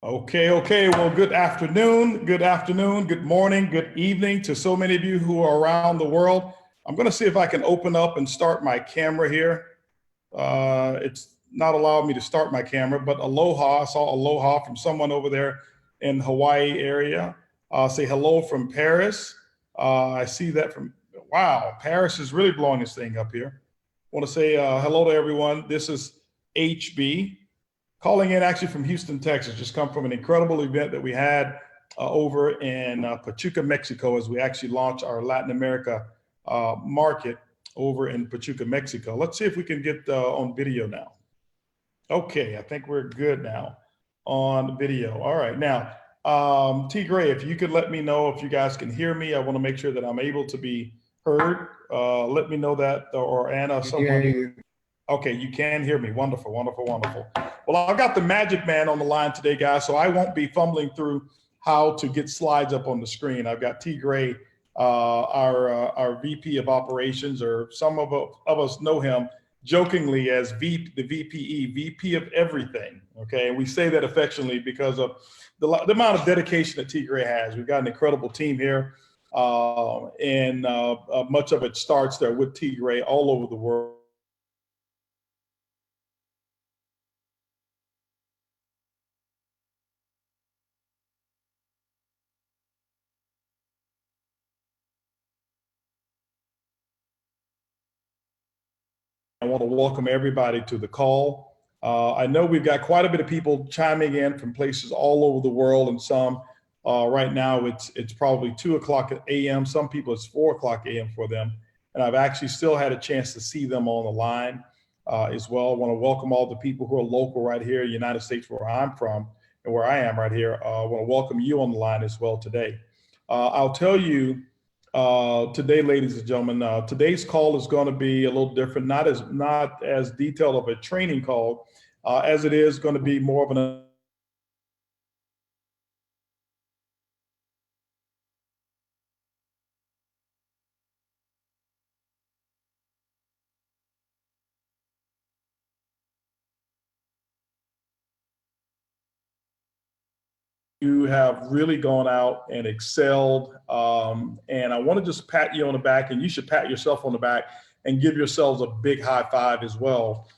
Okay. Well, good afternoon, good morning, good evening to so many of you who are around the world. I'm going to see if I can open up and start my camera here. It's not allowing me to start my camera, but aloha. I saw aloha from someone over there in Hawaii area. Say hello from Paris. I see that from, wow, Paris is really blowing this thing up here. I want to say hello to everyone. This is HB. Calling in actually from Houston, Texas, just come from an incredible event that we had over in Pachuca, Mexico, as we actually launch our Latin America market over in Pachuca, Mexico. Let's see if we can get on video now. Okay, I think we're good now on video. All right, now, T. Gray, if you could let me know if you guys can hear me. I want to make sure that I'm able to be heard. Let me know that, or Anna, someone. Okay, you can hear me. Wonderful. Well, I've got the magic man on the line today, guys, so I won't be fumbling through how to get slides up on the screen. I've got T. Gray, our VP of operations, or some of us know him jokingly as the VPE, VP of everything, okay? And we say that affectionately because of the amount of dedication that T. Gray has. We've got an incredible team here, and much of it starts there with T. Gray all over the world. I want to welcome everybody to the call. I know we've got quite a bit of people chiming in from places all over the world, and some right now it's probably 2 o'clock a.m. Some people it's 4 o'clock a.m. for them, and I've actually still had a chance to see them on the line as well. I want to welcome all the people who are local right here in the United States, where I'm from and where I am right here. I want to welcome you on the line as well today. I'll tell you. Today, ladies and gentlemen, today's call is going to be a little different, not as detailed of a training call as it is going to be more of an you have really gone out and excelled. And I want to just pat you on the back, and you should pat yourself on the back and give yourselves a big high five as well,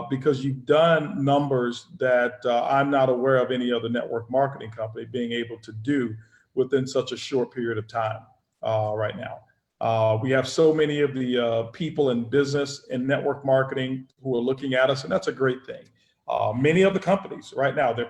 because you've done numbers that I'm not aware of any other network marketing company being able to do within such a short period of time right now. We have so many of the people in business and network marketing who are looking at us, and that's a great thing. Many of the companies right now, they're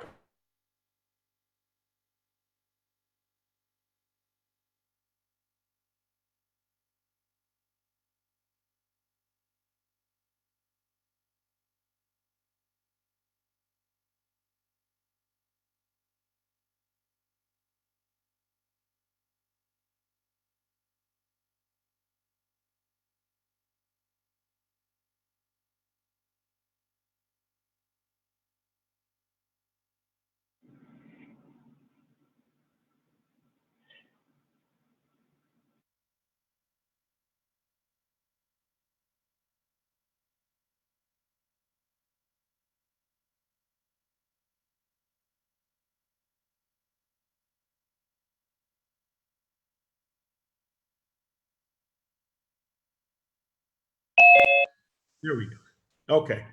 here we go. Okay,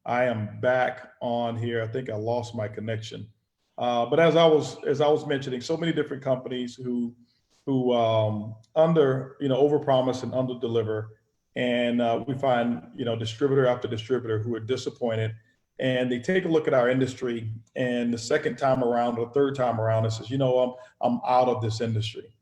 I am back on here. I think I lost my connection, but as I was mentioning, so many different companies who under overpromise and underdeliver, and we find distributor after distributor who are disappointed, and they take a look at our industry, and the second time around or the third time around, it says, I'm out of this industry.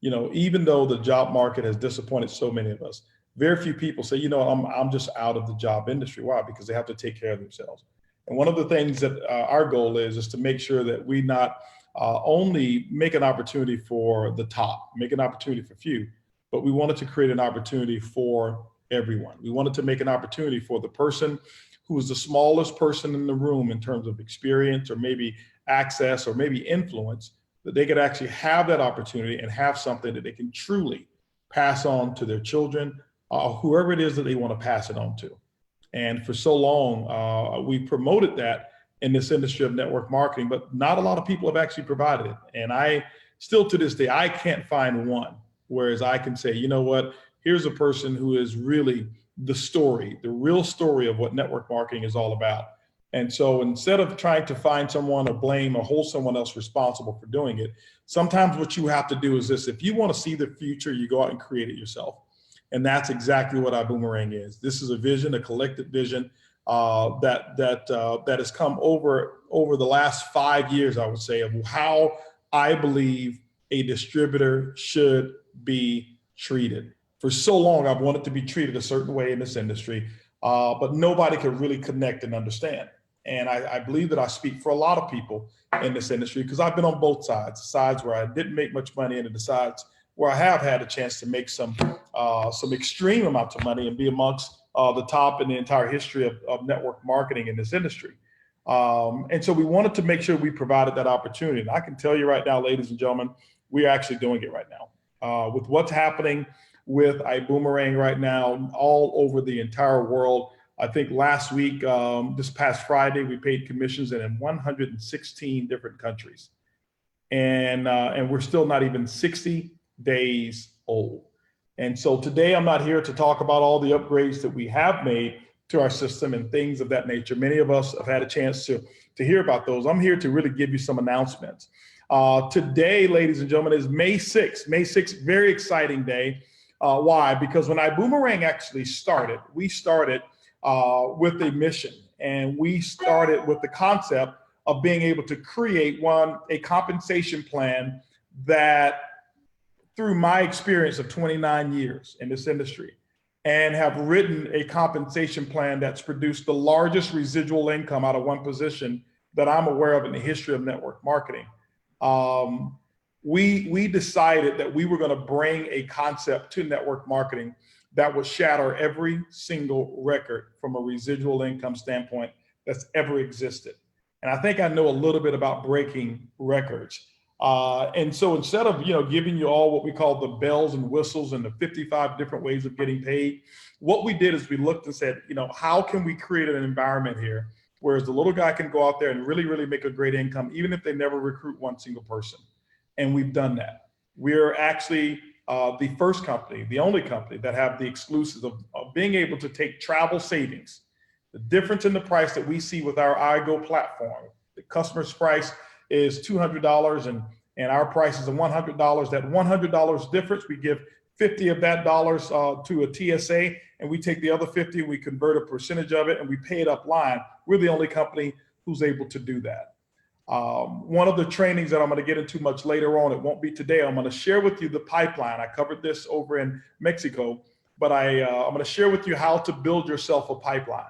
Even though the job market has disappointed so many of us, very few people say, I'm just out of the job industry. Why? Because they have to take care of themselves. And one of the things that our goal is to make sure that we not only make an opportunity for the top, make an opportunity for few, but we wanted to create an opportunity for everyone. We wanted to make an opportunity for the person who is the smallest person in the room in terms of experience or maybe access or maybe influence, that they could actually have that opportunity and have something that they can truly pass on to their children, whoever it is that they want to pass it on to. And for so long, we promoted that in this industry of network marketing, but not a lot of people have actually provided it. And I still to this day, I can't find one. Whereas I can say, you know what, here's a person who is really the story, the real story of what network marketing is all about. And so instead of trying to find someone or blame or hold someone else responsible for doing it, sometimes what you have to do is this: if you want to see the future, you go out and create it yourself. And that's exactly what ibuumerang is. This is a vision, a collective vision that has come over the last 5 years, I would say, of how I believe a distributor should be treated. For so long, I've wanted to be treated a certain way in this industry, but nobody could really connect and understand. And I believe that I speak for a lot of people in this industry because I've been on both sides, the sides where I didn't make much money and the sides where I have had a chance to make some extreme amounts of money and be amongst the top in the entire history of network marketing in this industry. And so we wanted to make sure we provided that opportunity. And I can tell you right now, ladies and gentlemen, we're actually doing it right now. With what's happening with ibuumerang right now all over the entire world. I think last week, this past Friday, we paid commissions in 116 different countries. And we're still not even 60 days old. And so today I'm not here to talk about all the upgrades that we have made to our system and things of that nature. Many of us have had a chance to hear about those. I'm here to really give you some announcements. Today, ladies and gentlemen, is May 6th. May 6th, very exciting day. Why? Because when ibuumerang actually started, we started with a mission, and we started with the concept of being able to create a compensation plan that, through my experience of 29 years in this industry, and have written a compensation plan that's produced the largest residual income out of one position that I'm aware of in the history of network marketing. We decided that we were going to bring a concept to network marketing that would shatter every single record from a residual income standpoint that's ever existed. And I think I know a little bit about breaking records. And so instead of giving you all what we call the bells and whistles and the 55 different ways of getting paid, what we did is we looked and said, how can we create an environment here whereas the little guy can go out there and really, really make a great income, even if they never recruit one single person. And we've done that. We're actually the first company, the only company that have the exclusives of being able to take travel savings. The difference in the price that we see with our iGo platform, the customer's price is $200 and our price is $100. That $100 difference, we give 50 of that dollars to a TSA, and we take the other 50 and we convert a percentage of it and we pay it up line. We're the only company who's able to do that. One of the trainings that I'm going to get into much later on, it won't be today, I'm going to share with you the pipeline. I covered this over in Mexico, but I'm going to share with you how to build yourself a pipeline.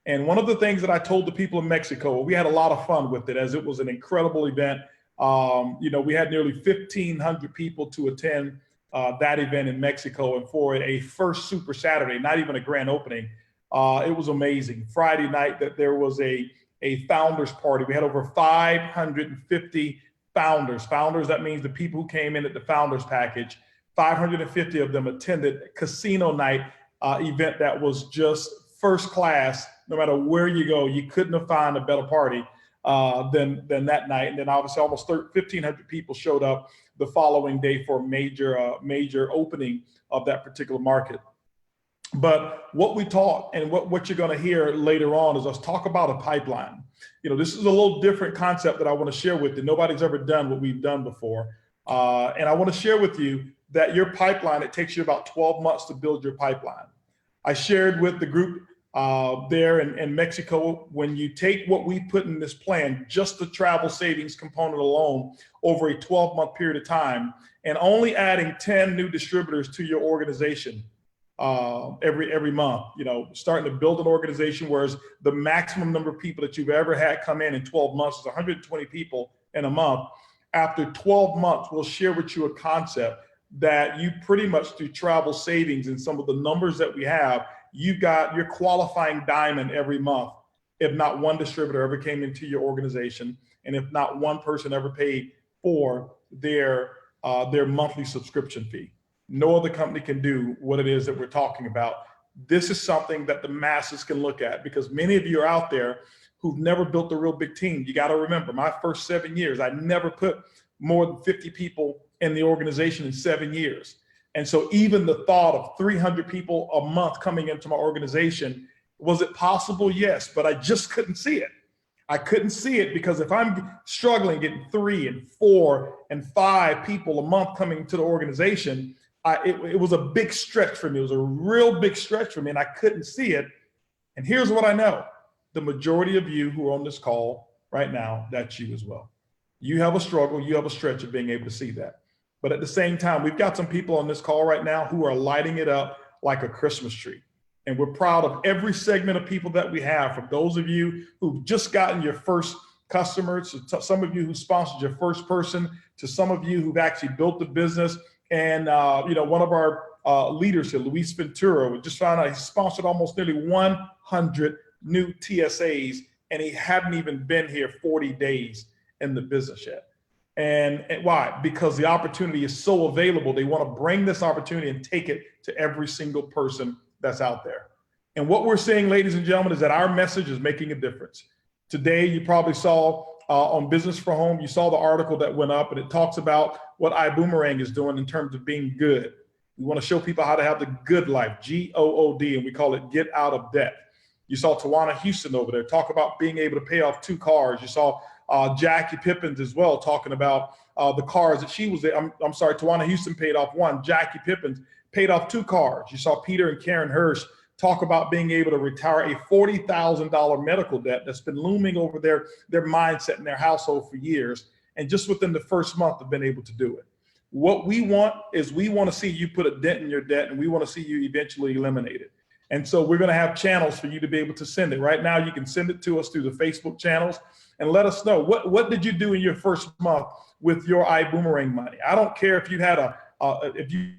And one of the things that I told the people in Mexico, we had a lot of fun with it as it was an incredible event. We had nearly 1,500 people to attend that event in Mexico, and for a first Super Saturday, not even a grand opening, it was amazing. Friday night, that there was a founders party. We had over 550 founders. Founders, that means the people who came in at the founders package. 550 of them attended a casino night event that was just first class. No matter where you go, you couldn't have found a better party than that night. And then obviously almost 1,500 people showed up the following day for a major opening of that particular market. But what we taught and what you're going to hear later on is us talk about a pipeline. This is a little different concept that I want to share with you. Nobody's ever done what we've done before. And I want to share with you that your pipeline, it takes you about 12 months to build your pipeline. I shared with the group there in Mexico, when you take what we put in this plan, just the travel savings component alone over a 12-month period of time, and only adding 10 new distributors to your organization every month, starting to build an organization, whereas the maximum number of people that you've ever had come in 12 months is 120 people in a month. After 12 months, we'll share with you a concept that you pretty much, through travel savings and some of the numbers that we have, you're qualifying diamond every month if not one distributor ever came into your organization, and if not one person ever paid for their monthly subscription fee. No other company can do what it is that we're talking about. This is something that the masses can look at, because many of you are out there who've never built a real big team. You got to remember, my first 7 years, I never put more than 50 people in the organization in 7 years. And so even the thought of 300 people a month coming into my organization, was it possible? Yes, but I just couldn't see it. I couldn't see it because if I'm struggling getting 3 and 4 and 5 people a month coming to the organization, it was a big stretch for me. It was a real big stretch for me, and I couldn't see it. And here's what I know. The majority of you who are on this call right now, that's you as well. You have a struggle, you have a stretch of being able to see that. But at the same time, we've got some people on this call right now who are lighting it up like a Christmas tree. And we're proud of every segment of people that we have, from those of you who've just gotten your first customers, to some of you who sponsored your first person, to some of you who've actually built the business. And one of our leaders here, Luis Ventura, we just found out he sponsored almost nearly 100 new TSAs, and he hadn't even been here 40 days in the business yet. And why? Because the opportunity is so available. They want to bring this opportunity and take it to every single person that's out there. And what we're seeing, ladies and gentlemen, is that our message is making a difference. Today, you probably saw on Business for Home, you saw the article that went up, and it talks about what ibuumerang is doing in terms of being good. We want to show people how to have the good life, GOOD, and we call it get out of debt. You saw Tawana Houston over there talk about being able to pay off 2 cars. You saw Jackie Pippins as well talking about the cars that she was there. I'm sorry, Tawana Houston paid off 1. Jackie Pippins paid off 2 cars. You saw Peter and Karen Hirsch talk about being able to retire a $40,000 medical debt that's been looming over their mindset in their household for years. And just within the first month, have been able to do it. What we want is we want to see you put a dent in your debt, and we want to see you eventually eliminate it. And so we're going to have channels for you to be able to send it. Right now, you can send it to us through the Facebook channels and let us know what did you do in your first month with your ibuumerang money. I don't care if you had if you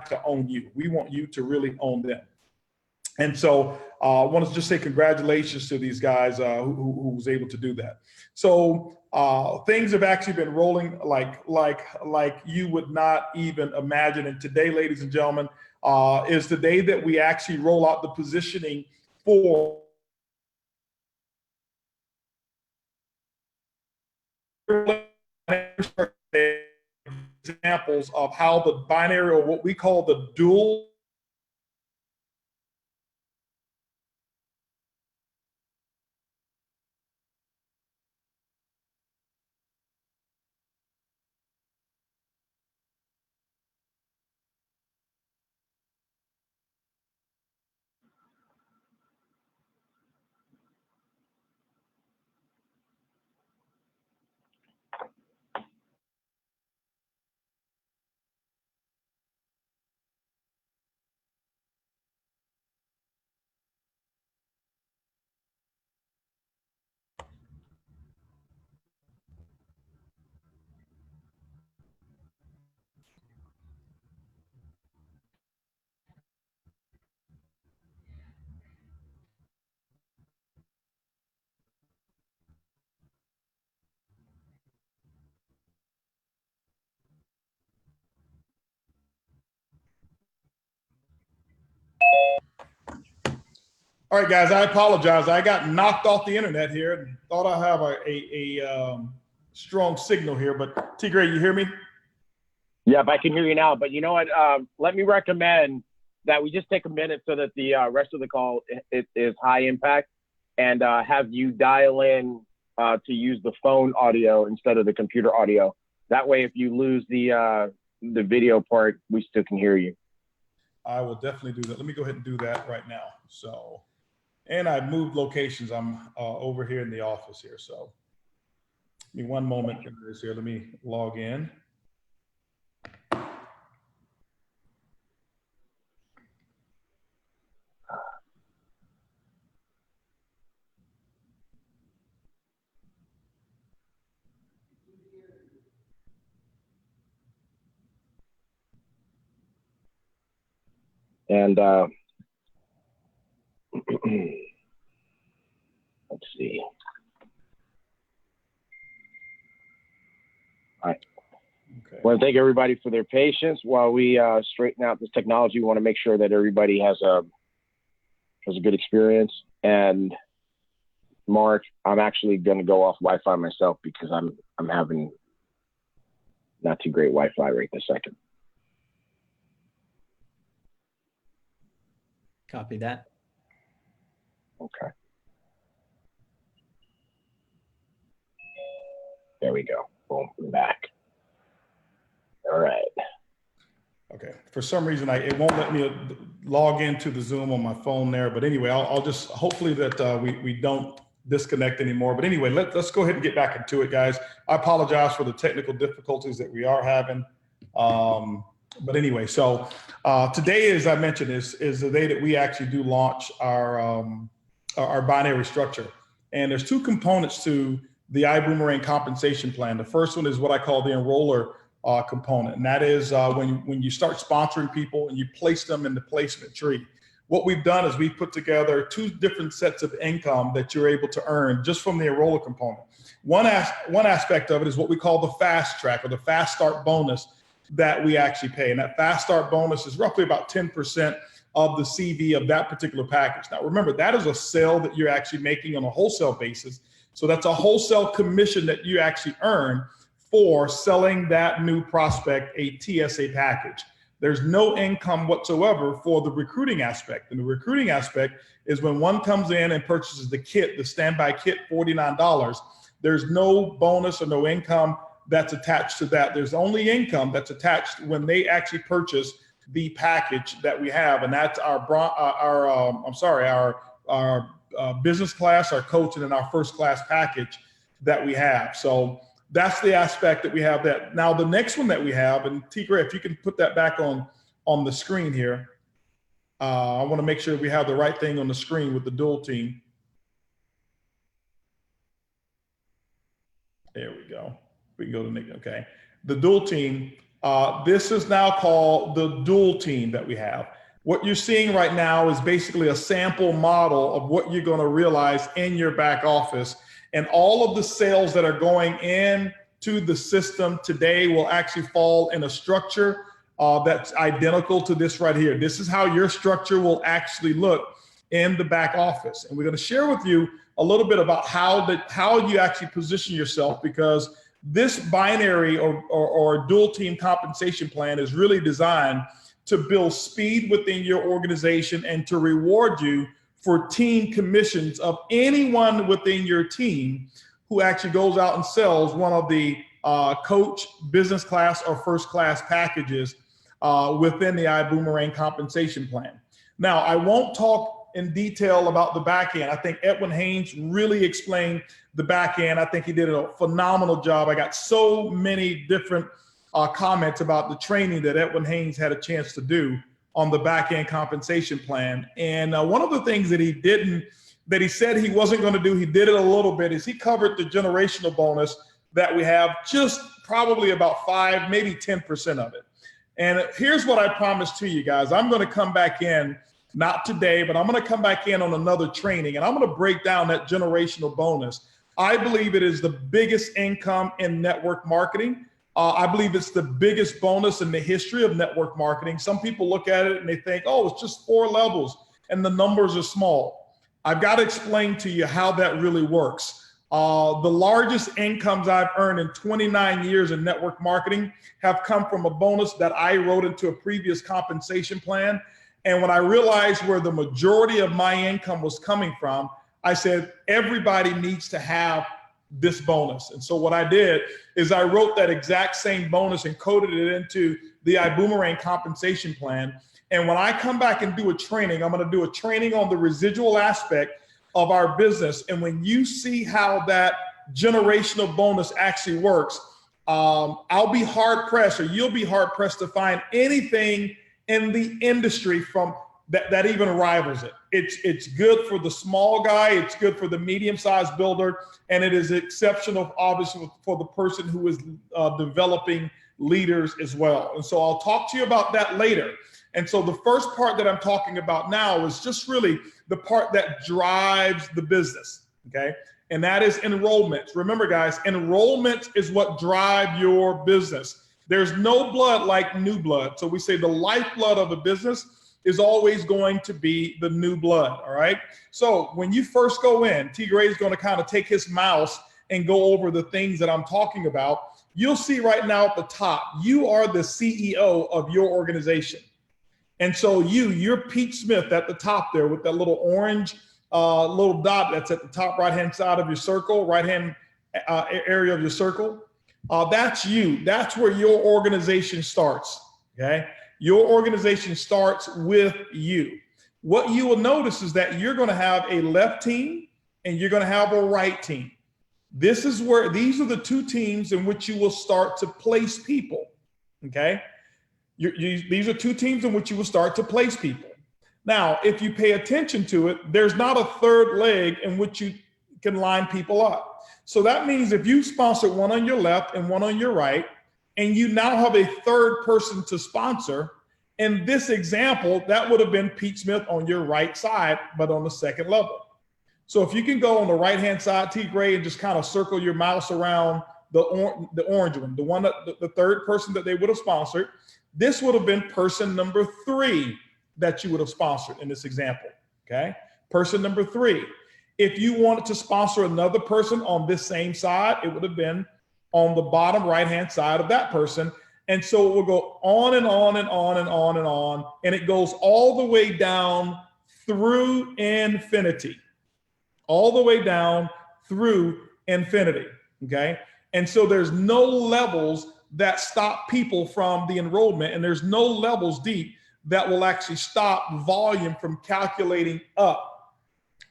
to own you. We want you to really own them. And so I want to just say congratulations to these guys who was able to do that. So things have actually been rolling like you would not even imagine. And today, ladies and gentlemen, is the day that we actually roll out the positioning for examples of how the binary, or what we call the dual All right, guys, I apologize. I got knocked off the internet here and thought I have a strong signal here, but T-Gray, you hear me? Yep, I can hear you now. But you know what? Let me recommend that we just take a minute so that the rest of the call is high impact, and have you dial in to use the phone audio instead of the computer audio. That way, if you lose the video part, we still can hear you. I will definitely do that. Let me go ahead and do that right now. So, and I moved locations. I'm over here in the office here. So, give me one moment here. Let me log in. And Let's see. All right. Okay. I want to thank everybody for their patience while we straighten out this technology. We want to make sure that everybody has a good experience. And Mark, I'm actually going to go off Wi-Fi myself because I'm having not too great Wi-Fi right this second. Copy that. Okay. There we go. Boom, I'm back. All right. Okay. For some reason, it won't let me log into the Zoom on my phone there. But anyway, I'll just hopefully that we don't disconnect anymore. But anyway, let's go ahead and get back into it, guys. I apologize for the technical difficulties that we are having. But anyway, so today, as I mentioned, is the day that we actually do launch our binary structure. And there's two components to the ibuumerang compensation plan. The first one is what I call the enroller component. And that is when you start sponsoring people and you place them in the placement tree. What we've done is we've put together two different sets of income that you're able to earn just from the enroller component. One aspect of it is what we call the fast track or the fast start bonus that we actually pay. And that fast start bonus is roughly about 10% of the CV of that particular package. Now, remember, that is a sale that you're actually making on a wholesale basis. So that's a wholesale commission that you actually earn for selling that new prospect a TSA package. There's no income whatsoever for the recruiting aspect. And the recruiting aspect is when one comes in and purchases the kit, the standby kit, $49. There's no bonus or no income that's attached to that. There's only income that's attached when they actually purchase the package that we have. And that's our business class, our coach, and then our first class package that we have. So that's the aspect that we have that. Now, the next one that we have, and Tigre, if you can put that back on the screen here. I want to make sure we have the right thing on the screen with the dual team. There we go. We can go to Nick. Okay. The dual team. This is now called the dual team that we have. What you're seeing right now is basically a sample model of what you're going to realize in your back office. And all of the sales that are going in to the system today will actually fall in a structure that's identical to this right here. This is how your structure will actually look in the back office. And we're going to share with you a little bit about how you actually position yourself, because this binary or dual team compensation plan is really designed to build speed within your organization and to reward you for team commissions of anyone within your team who actually goes out and sells one of the coach, business class, or first class packages within the ibuumerang compensation plan. Now, I won't talk in detail about the back end. I think Edwin Haynes really explained the back end. I think he did a phenomenal job. I got so many different comments about the training that Edwin Haynes had a chance to do on the back end compensation plan. And one of the things that he said he wasn't going to do, he did it a little bit, is he covered the generational bonus that we have, just probably about 5, maybe 10% of it. And here's what I promised to you guys. I'm going to come back in, not today, but I'm going to come back in on another training, and I'm going to break down that generational bonus. I believe it is the biggest income in network marketing. I believe it's the biggest bonus in the history of network marketing. Some people look at it and they think, oh, it's just 4 levels and the numbers are small. I've got to explain to you how that really works. The largest incomes I've earned in 29 years in network marketing have come from a bonus that I wrote into a previous compensation plan. And when I realized where the majority of my income was coming from, I said, everybody needs to have this bonus. And so what I did is I wrote that exact same bonus and coded it into the ibuumerang compensation plan. And when I come back and do a training, I'm going to do a training on the residual aspect of our business. And when you see how that generational bonus actually works, I'll be hard pressed, or you'll be hard pressed to find anything in the industry from that even rivals it. It's good for the small guy, it's good for the medium-sized builder, and it is exceptional, obviously, for the person who is developing leaders as well. And so I'll talk to you about that later. And so the first part that I'm talking about now is just really the part that drives the business. okay? And that is enrollments. Remember, guys, enrollments is what drive your business. There's no blood like new blood. So we say the lifeblood of a business is always going to be the new blood, all right? So when you first go in, T. Gray is going to kind of take his mouse and go over the things that I'm talking about. You'll see right now at the top, you are the CEO of your organization. And so you're Pete Smith at the top there with that little orange little dot that's at the top right-hand side of your circle, right-hand area of your circle. That's you. That's where your organization starts, okay? Your organization starts with you. What you will notice is that you're going to have a left team and you're going to have a right team. This is where, these are the two teams in which you will start to place people, okay? These are two teams in which you will start to place people. Now, if you pay attention to it, there's not a third leg in which you can line people up. So that means if you sponsor one on your left and one on your right, and you now have a third person to sponsor, in this example, that would have been Pete Smith on your right side, but on the second level. So if you can go on the right-hand side, T. Gray, and just kind of circle your mouse around the orange one, the third person that they would have sponsored, this would have been person number 3 that you would have sponsored in this example, okay? Person number 3. If you wanted to sponsor another person on this same side, it would have been on the bottom right-hand side of that person. And so it will go on and on and on and on and on, and it goes all the way down through infinity. All the way down through infinity, okay? And so there's no levels that stop people from the enrollment, and there's no levels deep that will actually stop volume from calculating up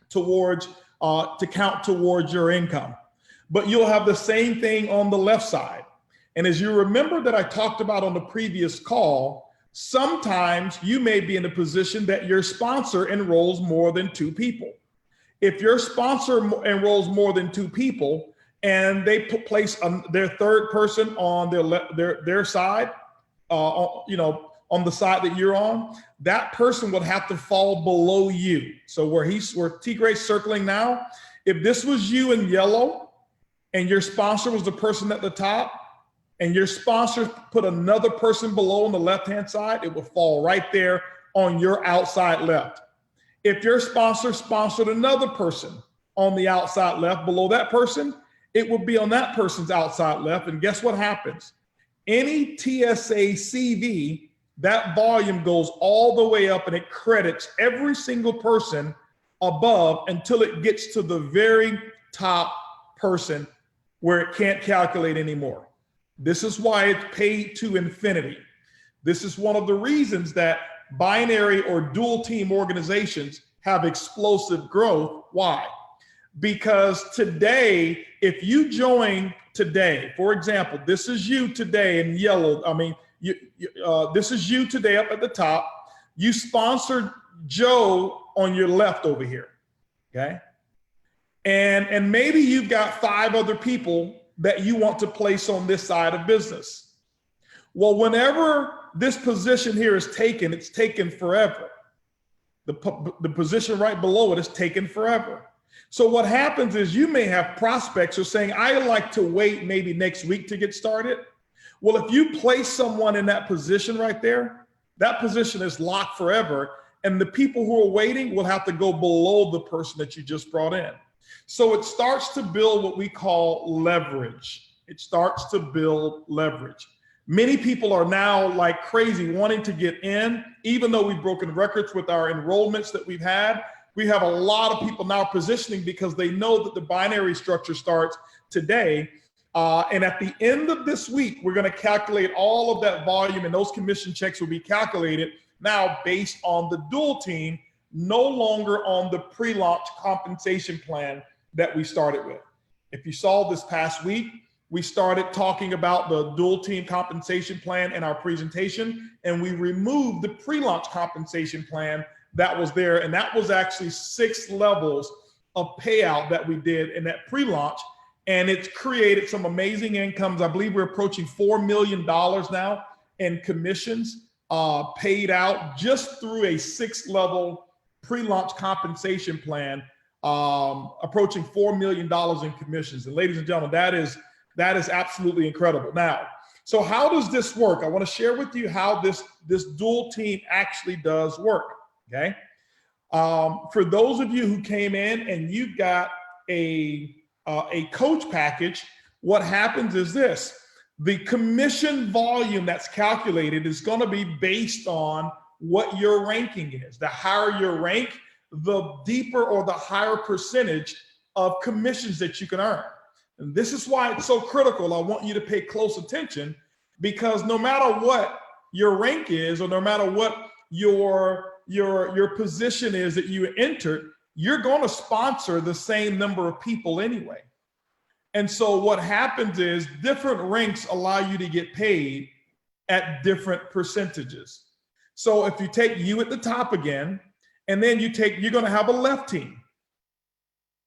towards, to count towards your income. But you'll have the same thing on the left side. And as you remember that I talked about on the previous call, sometimes you may be in a position that your sponsor enrolls more than 2 people. If your sponsor enrolls more than 2 people and they place their third person on their side, on the side that you're on, that person would have to fall below you. So where T. Gray's circling now, if this was you in yellow and your sponsor was the person at the top and your sponsor put another person below on the left-hand side, it would fall right there on your outside left. If your sponsor sponsored another person on the outside left below that person, it would be on that person's outside left. And guess what happens? Any TSA CV, that volume goes all the way up and it credits every single person above until it gets to the very top person where it can't calculate anymore. This is why it's paid to infinity. This is one of the reasons that binary or dual team organizations have explosive growth. Why? Because today, if you join today, for example, this is you today in yellow. I mean, this is you today up at the top. You sponsored Joe on your left over here, okay? And maybe you've got 5 other people that you want to place on this side of business. Well, whenever this position here is taken, it's taken forever. The position right below it is taken forever. So what happens is you may have prospects who are saying, I like to wait maybe next week to get started. Well, if you place someone in that position right there, that position is locked forever. And the people who are waiting will have to go below the person that you just brought in. So it starts to build what we call leverage. It starts to build leverage. Many people are now like crazy wanting to get in, even though we've broken records with our enrollments that we've had. We have a lot of people now positioning because they know that the binary structure starts today. And at the end of this week, we're going to calculate all of that volume, and those commission checks will be calculated now based on the dual team, no longer on the pre-launch compensation plan that we started with. If you saw this past week, we started talking about the dual team compensation plan in our presentation, and we removed the pre-launch compensation plan that was there. And that was actually 6 levels of payout that we did in that pre-launch. And it's created some amazing incomes. I believe we're approaching $4 million now in commissions paid out just through a 6-level pre-launch compensation plan approaching $4 million in commissions. And ladies and gentlemen, that is absolutely incredible. Now, so how does this work? I want to share with you how this dual team actually does work, okay? For those of you who came in and you got a coach package, what happens is this: the commission volume that's calculated is going to be based on what your ranking is. The higher your rank, the deeper or the higher percentage of commissions that you can earn. And this is why it's so critical. I want you to pay close attention, because no matter what your rank is, or no matter what your position is that you entered, you're going to sponsor the same number of people anyway. And so what happens is different ranks allow you to get paid at different percentages. So if you take you at the top again, and then you're going to have a left team,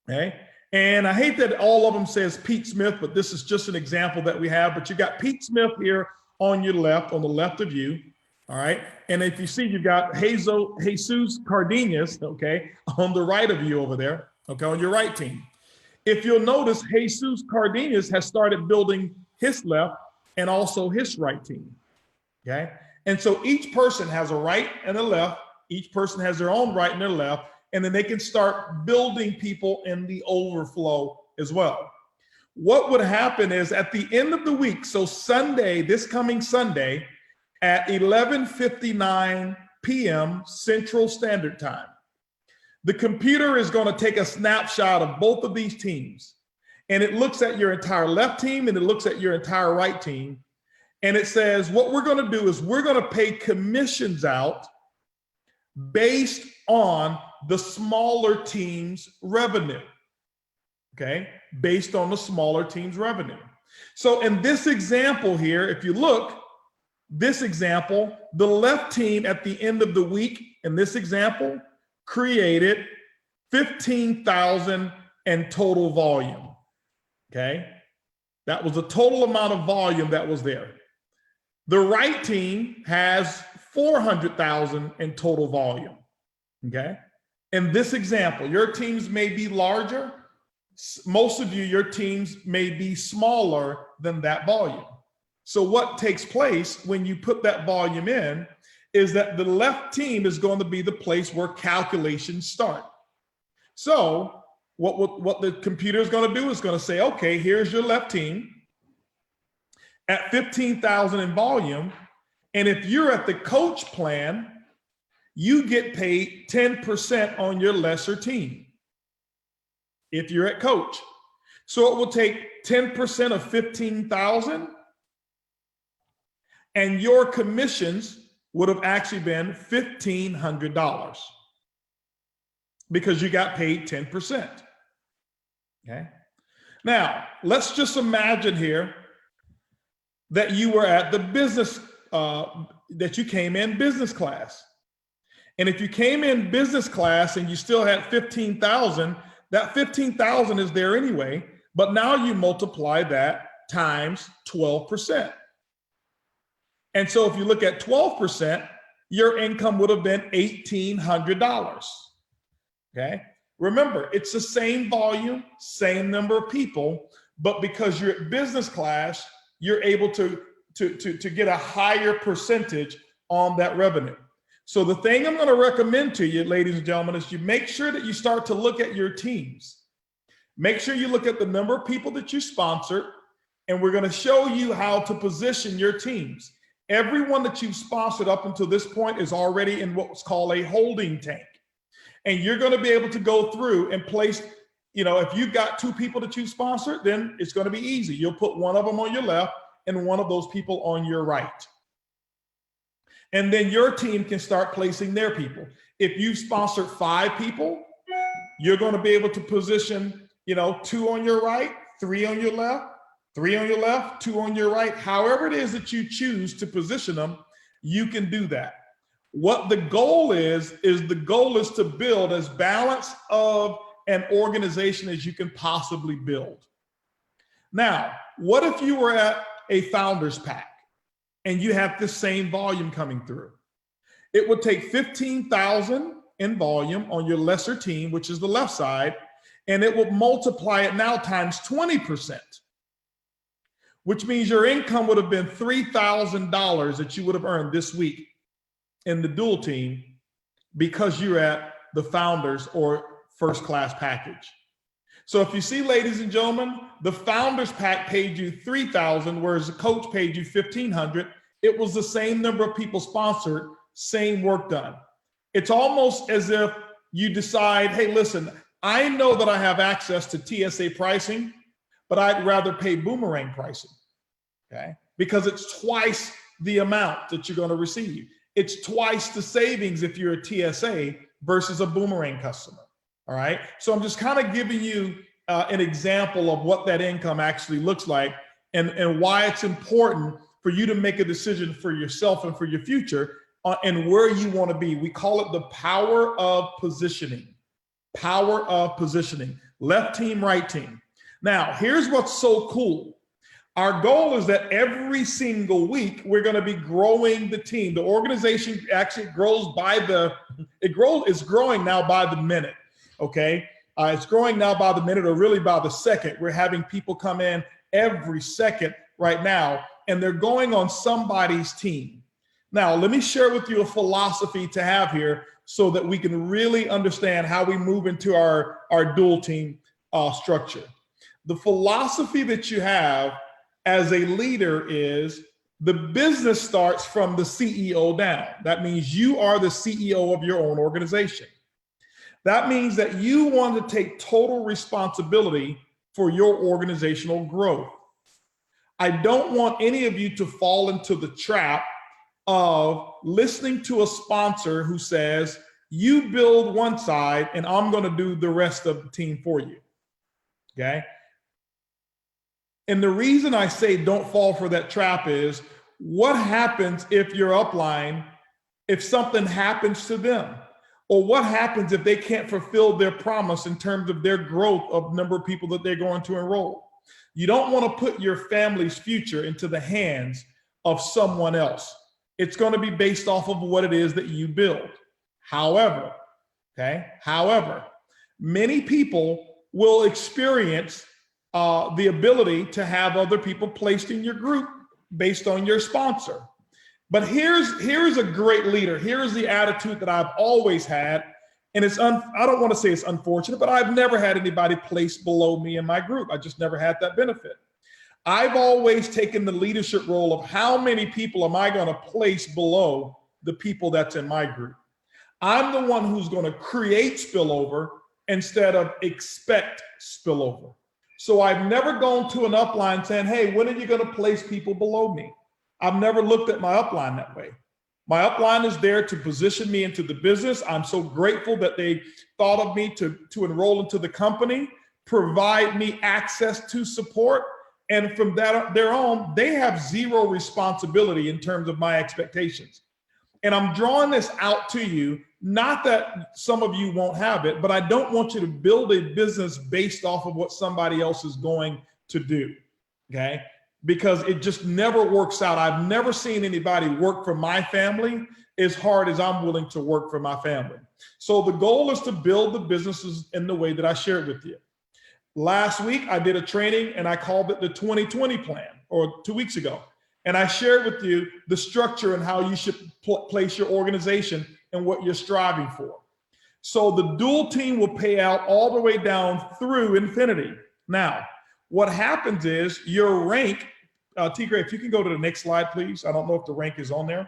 okay? And I hate that all of them says Pete Smith, but this is just an example that we have. But you got Pete Smith here on your left, on the left of you, all right? And if you see, you've got Jesus Cardenas, okay, on the right of you over there, okay, on your right team. If you'll notice, Jesus Cardenas has started building his left and also his right team, okay? And so each person has a right and a left. Each person has their own right and their left, and then they can start building people in the overflow as well. What would happen is at the end of the week, so Sunday, this coming Sunday at 11:59 p.m. Central Standard Time, the computer is going to take a snapshot of both of these teams, and it looks at your entire left team and it looks at your entire right team, and it says, what we're going to do is we're going to pay commissions out based on the smaller team's revenue, okay? Based on the smaller team's revenue. So in this example here, if you look, this example, the left team at the end of the week in this example created 15,000 in total volume, okay? That was the total amount of volume that was there. The right team has 400,000 in total volume, okay? In this example, your teams may be larger. Most of you, your teams may be smaller than that volume. So what takes place when you put that volume in is that the left team is going to be the place where calculations start. So what the computer is going to do is going to say, okay, here's your left team at 15,000 in volume. And if you're at the coach plan, you get paid 10% on your lesser team if you're at coach. So it will take 10% of 15,000, and your commissions would have actually been $1,500 because you got paid 10%, okay? Now, let's just imagine here that you were at the business, that you came in business class. And if you came in business class and you still had 15,000, that 15,000 is there anyway, but now you multiply that times 12%. And so if you look at 12%, your income would have been $1,800, okay? Remember, it's the same volume, same number of people, but because you're at business class, you're able to get a higher percentage on that revenue. So the thing I'm going to recommend to you, ladies and gentlemen, is you make sure that you start to look at your teams. Make sure you look at the number of people that you sponsored, and we're going to show you how to position your teams. Everyone that you've sponsored up until this point is already in what's called a holding tank. And you're going to be able to go through and place, you know, if you've got 2 people that you sponsored, then it's going to be easy. You'll put one of them on your left and one of those people on your right. And then your team can start placing their people. If you've sponsored 5 people, you're going to be able to position, you know, 2 on your right, 3 on your left, 3 on your left, 2 on your right. However it is that you choose to position them, you can do that. What the goal is the goal is to build as balanced of an organization as you can possibly build. Now, what if you were at a founders pack and you have the same volume coming through? It would take 15,000 in volume on your lesser team, which is the left side, and it will multiply it now times 20%, which means your income would have been $3,000 that you would have earned this week in the dual team because you're at the founders or first class package. So if you see, ladies and gentlemen, the founders pack paid you $3,000, whereas the coach paid you $1,500. It was the same number of people sponsored, same work done. It's almost as if you decide, hey, listen, I know that I have access to TSA pricing, but I'd rather pay boomerang pricing, okay? Because it's twice the amount that you're gonna receive. It's twice the savings if you're a TSA versus a boomerang customer, all right? So I'm just kind of giving you an example of what that income actually looks like and why it's important for you to make a decision for yourself and for your future and where you want to be. We call it the power of positioning. Power of positioning. Left team, right team. Now, here's what's so cool. Our goal is that every single week, we're going to be growing the team. The organization actually grows it's growing now by the minute, okay? It's growing now by the minute or really by the second. We're having people come in every second right now, and they're going on somebody's team. Now, let me share with you a philosophy to have here so that we can really understand how we move into our dual team structure. The philosophy that you have as a leader is the business starts from the CEO down. That means you are the CEO of your own organization. That means that you want to take total responsibility for your organizational growth. I don't want any of you to fall into the trap of listening to a sponsor who says, you build one side and I'm going to do the rest of the team for you, okay? And the reason I say don't fall for that trap is what happens if your upline, if something happens to them? Or what happens if they can't fulfill their promise in terms of their growth of number of people that they're going to enroll? You don't want to put your family's future into the hands of someone else. It's going to be based off of what it is that you build. However, many people will experience the ability to have other people placed in your group based on your sponsor. But here's a great leader. Here's the attitude that I've always had. And I don't want to say it's unfortunate, but I've never had anybody placed below me in my group. I just never had that benefit. I've always taken the leadership role of how many people am I going to place below the people that's in my group. I'm the one who's going to create spillover instead of expect spillover. So I've never gone to an upline saying, hey, when are you going to place people below me? I've never looked at my upline that way. My upline is there to position me into the business. I'm so grateful that they thought of me to enroll into the company, provide me access to support. And from their own, they have zero responsibility in terms of my expectations. And I'm drawing this out to you, not that some of you won't have it, but I don't want you to build a business based off of what somebody else is going to do, okay? Because it just never works out. I've never seen anybody work for my family as hard as I'm willing to work for my family. So the goal is to build the businesses in the way that I shared with you. Last week, I did a training and I called it the 2020 plan, or 2 weeks ago. And I shared with you the structure and how you should place your organization and what you're striving for. So the dual team will pay out all the way down through infinity. Now, what happens is your rank, T-Gray, if you can go to the next slide, please. I don't know if the rank is on there.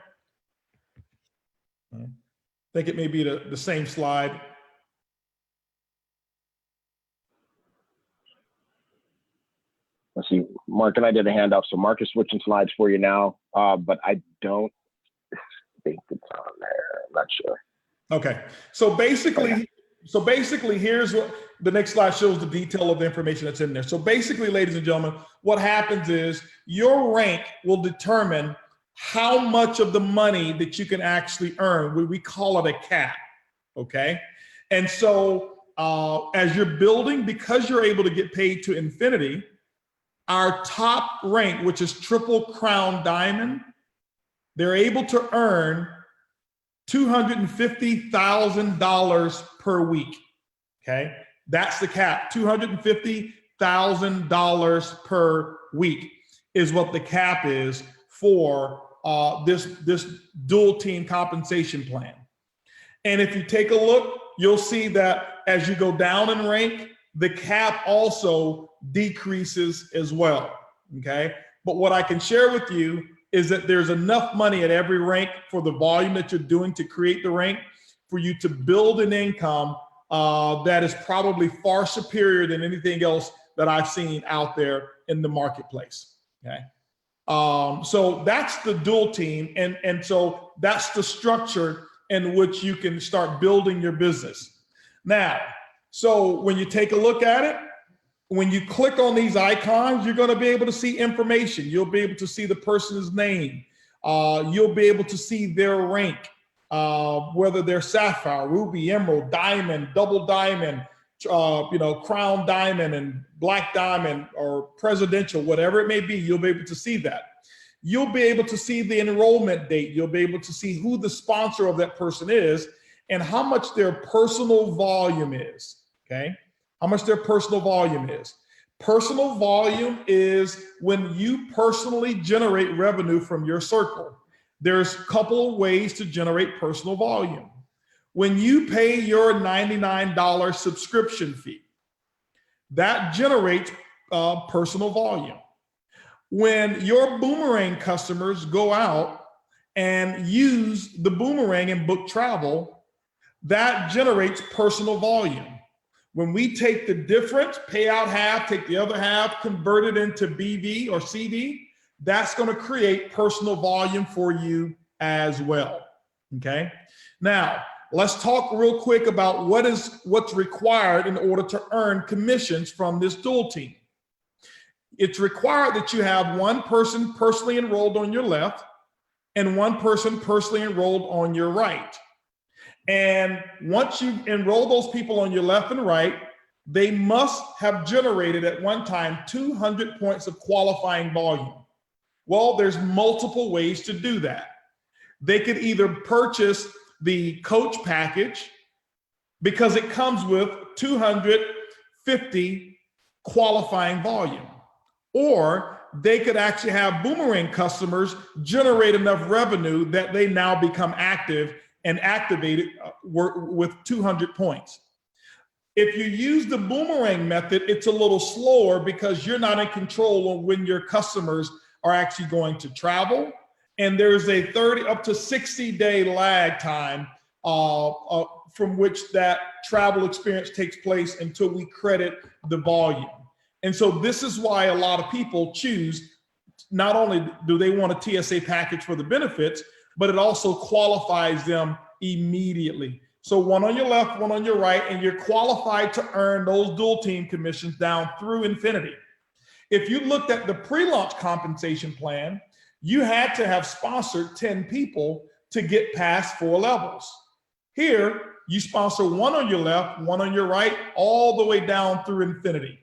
I think it may be the same slide. Let's see, Mark and I did a handoff, so Mark is switching slides for you now, but I don't think it's on there. I'm not sure. Okay, so basically, here's what the next slide shows: the detail of the information that's in there. So basically, ladies and gentlemen, what happens is your rank will determine how much of the money that you can actually earn. We call it a cap, okay? And so as you're building, because you're able to get paid to infinity, our top rank, which is Triple Crown Diamond, they're able to earn $250,000 per week, okay? That's the cap. $250,000 per week is what the cap is for this dual team compensation plan. And if you take a look, you'll see that as you go down in rank, the cap also decreases as well, okay? But what I can share with you is that there's enough money at every rank for the volume that you're doing to create the rank for you to build an income that is probably far superior than anything else that I've seen out there in the marketplace, okay? So that's the dual team, and so that's the structure in which you can start building your business. Now, so when you take a look at it, when you click on these icons, you're going to be able to see information. You'll be able to see the person's name. You'll be able to see their rank, whether they're sapphire, ruby, emerald, diamond, double diamond, crown diamond and black diamond or presidential, whatever it may be. You'll be able to see that. You'll be able to see the enrollment date. You'll be able to see who the sponsor of that person is and how much their personal volume is, okay? How much their personal volume is. Personal volume is when you personally generate revenue from your circle. There's a couple of ways to generate personal volume. When you pay your $99 subscription fee, that generates personal volume. When your boomerang customers go out and use the boomerang and book travel, that generates personal volume. When we take the difference, pay out half, take the other half, convert it into BV or CD, that's going to create personal volume for you as well, okay? Now, let's talk real quick about what's required in order to earn commissions from this dual team. It's required that you have one person personally enrolled on your left and one person personally enrolled on your right. And once you enroll those people on your left and right, they must have generated at one time 200 points of qualifying volume. Well, there's multiple ways to do that. They could either purchase the coach package because it comes with 250 qualifying volume, or they could actually have boomerang customers generate enough revenue that they now become active and activated with 200 points. If you use the boomerang method, it's a little slower because you're not in control of when your customers are actually going to travel. And there's a 30 up to 60-day lag time from which that travel experience takes place until we credit the volume. And so this is why a lot of people choose, not only do they want a TSA package for the benefits, but it also qualifies them immediately. So one on your left, one on your right, and you're qualified to earn those dual team commissions down through infinity. If you looked at the pre-launch compensation plan, you had to have sponsored 10 people to get past 4 levels. Here, you sponsor one on your left, one on your right, all the way down through infinity,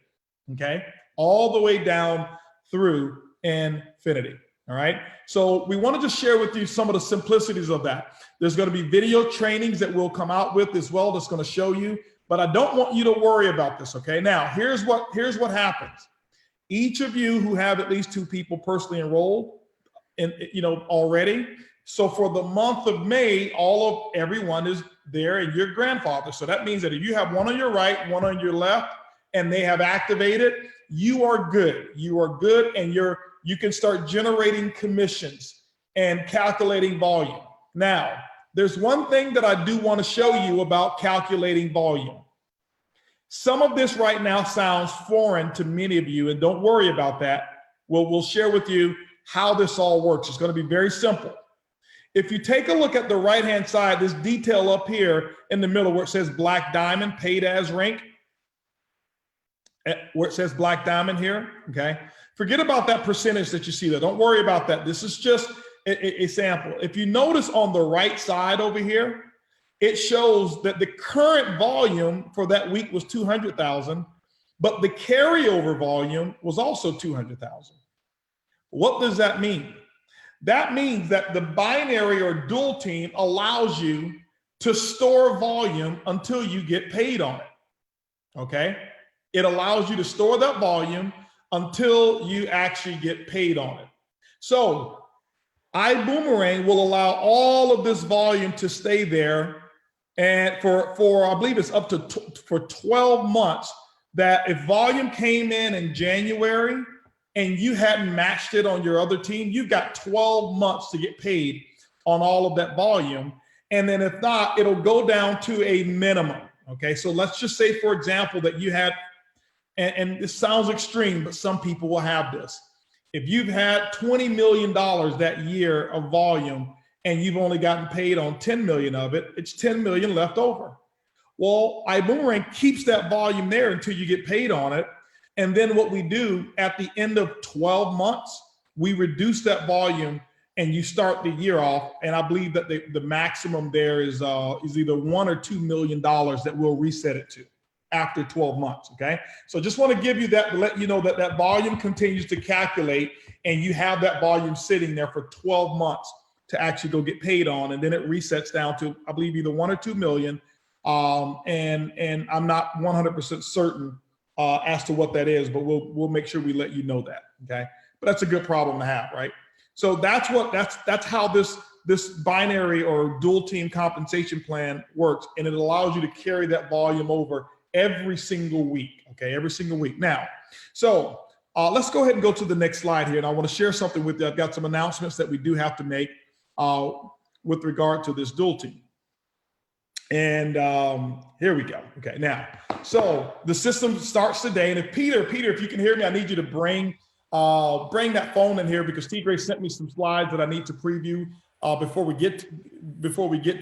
okay? All the way down through infinity, all right? So we want to just share with you some of the simplicities of that. There's going to be video trainings that we'll come out with as well that's going to show you, but I don't want you to worry about this, okay? Now, here's what happens. Each of you who have at least 2 people personally enrolled in, already. So for the month of May, everyone is there and your grandfather. So that means that if you have one on your right, one on your left, and they have activated, you are good. You are good, and you can start generating commissions and calculating volume. Now, there's one thing that I do want to show you about calculating volume. Some of this right now sounds foreign to many of you, and don't worry about that. We'll share with you how this all works. It's going to be very simple. If you take a look at the right-hand side, this detail up here in the middle where it says Black Diamond, paid as rank, where it says Black Diamond here, okay? Forget about that percentage that you see there. Don't worry about that. This is just a sample. If you notice on the right side over here, it shows that the current volume for that week was 200,000, but the carryover volume was also 200,000. What does that mean? That means that the binary or dual team allows you to store volume until you get paid on it. okay? It allows you to store that volume until you actually get paid on it. So ibuumerang will allow all of this volume to stay there, and for I believe it's up to for 12 months, that if volume came in January and you hadn't matched it on your other team, you've got 12 months to get paid on all of that volume. And then if not, it'll go down to a minimum. Okay, so let's just say, for example, that you had, and this sounds extreme, but some people will have this. If you've had $20 million that year of volume and you've only gotten paid on 10 million of it, it's 10 million left over. Well, ibuumerang keeps that volume there until you get paid on it. And then what we do at the end of 12 months, we reduce that volume and you start the year off. And I believe that the maximum there is either $1 or $2 million that we'll reset it to after 12 months, okay? So just want to give you that to let you know that that volume continues to calculate and you have that volume sitting there for 12 months to actually go get paid on. And then it resets down to, I believe, either 1 or 2 million. And I'm not 100% certain as to what that is, but we'll make sure we let you know that, okay? But that's a good problem to have, right? So that's how this binary or dual team compensation plan works, and it allows you to carry that volume over every single week, okay? Every single week. Now, so let's go ahead and go to the next slide here, and I want to share something with you. I've got some announcements that we do have to make with regard to this dual team. And here we go. Okay, now, so the system starts today, and if Peter, if you can hear me, I need you to bring that phone in here, because T. Gray sent me some slides that I need to preview before we get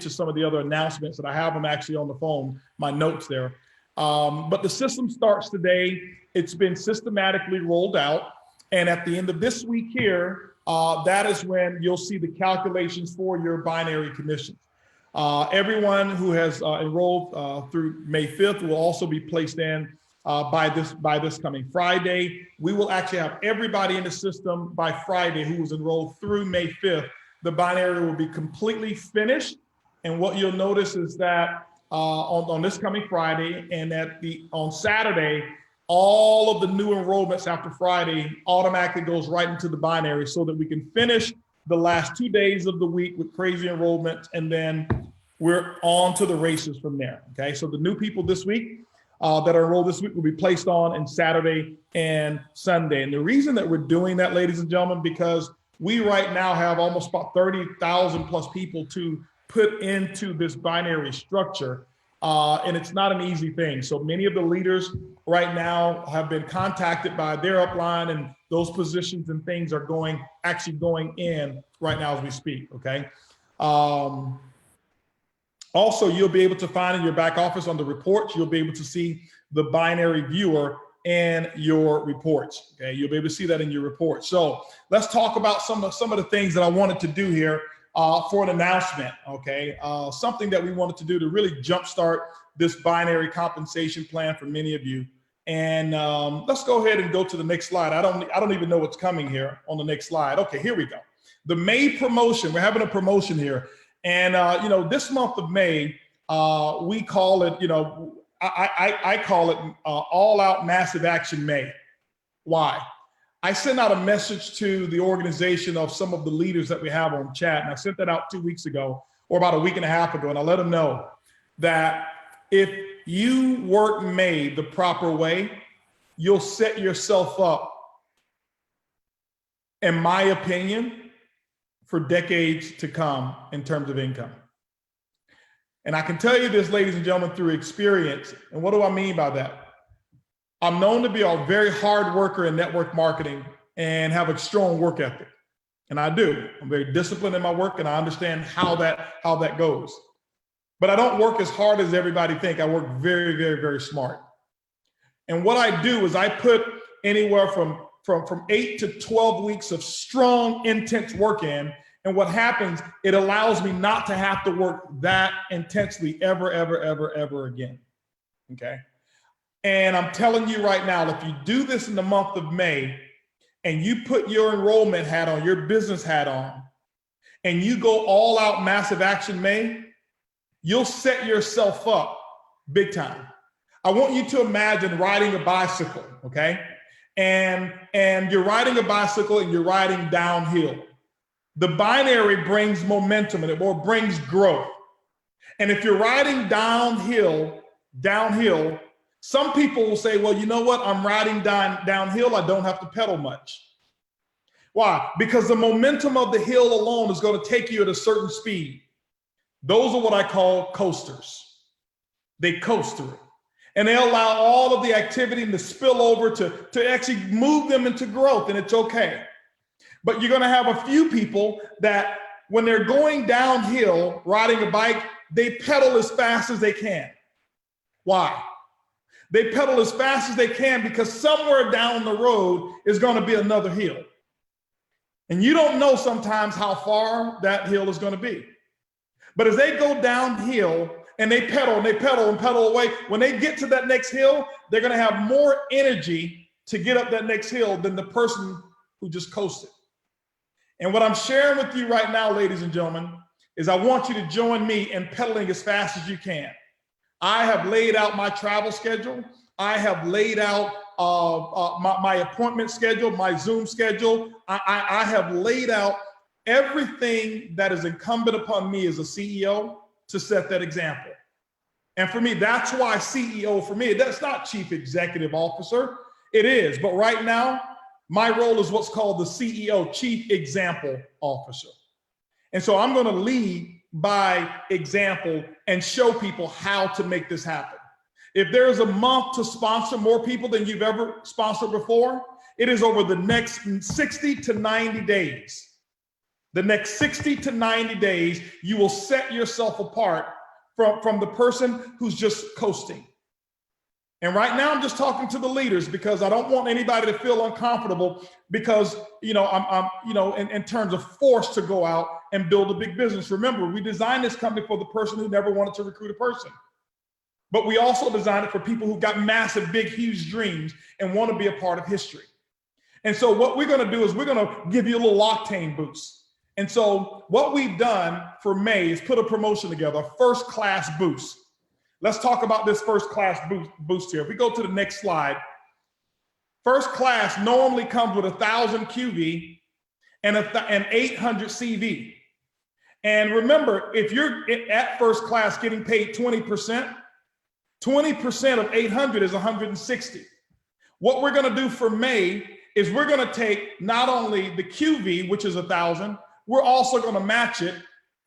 to some of the other announcements that I have them actually on the phone, my notes there. But the system starts today. It's been systematically rolled out. And at the end of this week here, that is when you'll see the calculations for your binary commissions. Everyone who has enrolled through May 5th will also be placed in by this coming Friday. We will actually have everybody in the system by Friday who was enrolled through May 5th. The binary will be completely finished. And what you'll notice is that on this coming Friday and on Saturday, all of the new enrollments after Friday automatically goes right into the binary, so that we can finish the last 2 days of the week with crazy enrollments, and then we're on to the races from there. Okay, so the new people this week that are enrolled this week will be placed on Saturday and Sunday. And the reason that we're doing that, ladies and gentlemen, because we right now have almost about 30,000 plus people to put into this binary structure. And it's not an easy thing. So many of the leaders right now have been contacted by their upline, and those positions and things are actually going in right now as we speak, okay? Also, you'll be able to find in your back office on the reports, you'll be able to see the binary viewer and your reports, okay? You'll be able to see that in your reports. So let's talk about some of the things that I wanted to do here for an announcement, okay? Something that we wanted to do to really jumpstart this binary compensation plan for many of you. And let's go ahead and go to the next slide. I don't even know what's coming here on the next slide. Okay, here we go. The May promotion, we're having a promotion here. And this month of May, we call it, I call it All Out Massive Action May. Why? I sent out a message to the organization of some of the leaders that we have on chat, and I sent that out 2 weeks ago, or about a week and a half ago, and I let them know that if you work May the proper way, you'll set yourself up, in my opinion, for decades to come in terms of income. And I can tell you this, ladies and gentlemen, through experience. And what do I mean by that? I'm known to be a very hard worker in network marketing and have a strong work ethic. And I do. I'm very disciplined in my work, and I understand how that goes. But I don't work as hard as everybody think. I work very, very, very smart. And what I do is I put anywhere from 8 to 12 weeks of strong, intense work in. And what happens, it allows me not to have to work that intensely ever, ever, ever, ever again, okay? And I'm telling you right now, if you do this in the month of May, and you put your enrollment hat on, your business hat on, and you go all out massive action May, you'll set yourself up big time. I want you to imagine riding a bicycle, okay? And you're riding a bicycle and you're riding downhill. The binary brings momentum and it brings growth. And if you're riding downhill, some people will say, well, you know what? I'm riding downhill. I don't have to pedal much. Why? Because the momentum of the hill alone is going to take you at a certain speed. Those are what I call coasters. They coast through it. And they allow all of the activity and the spillover to actually move them into growth, and it's okay. But you're going to have a few people that when they're going downhill, riding a bike, they pedal as fast as they can. Why? They pedal as fast as they can because somewhere down the road is going to be another hill. And you don't know sometimes how far that hill is going to be. But as they go downhill and they pedal and pedal away, when they get to that next hill, they're going to have more energy to get up that next hill than the person who just coasted. And what I'm sharing with you right now, ladies and gentlemen, is I want you to join me in pedaling as fast as you can. I have laid out my travel schedule. I have laid out my appointment schedule, my Zoom schedule. I have laid out everything that is incumbent upon me as a CEO to set that example. And for me, that's why CEO for me, that's not Chief Executive Officer. It is, but right now, my role is what's called the CEO, Chief Example Officer. And so I'm going to lead by example and show people how to make this happen. If there is a month to sponsor more people than you've ever sponsored before, it is over the next 60 to 90 days. The next 60 to 90 days, you will set yourself apart from the person who's just coasting. And right now I'm just talking to the leaders because I don't want anybody to feel uncomfortable because, I'm in terms of force to go out and build a big business. Remember, we designed this company for the person who never wanted to recruit a person. But we also designed it for people who got massive, big, huge dreams and want to be a part of history. And so what we're going to do is we're going to give you a little octane boost. And so what we've done for May is put a promotion together, a first class boost. Let's talk about this first class boost here. If we go to the next slide, first class normally comes with 1,000 QV and 800 CV. And remember, if you're at first class getting paid 20% of 800 is 160. What we're going to do for May is we're going to take not only the QV, which is 1,000, we're also going to match it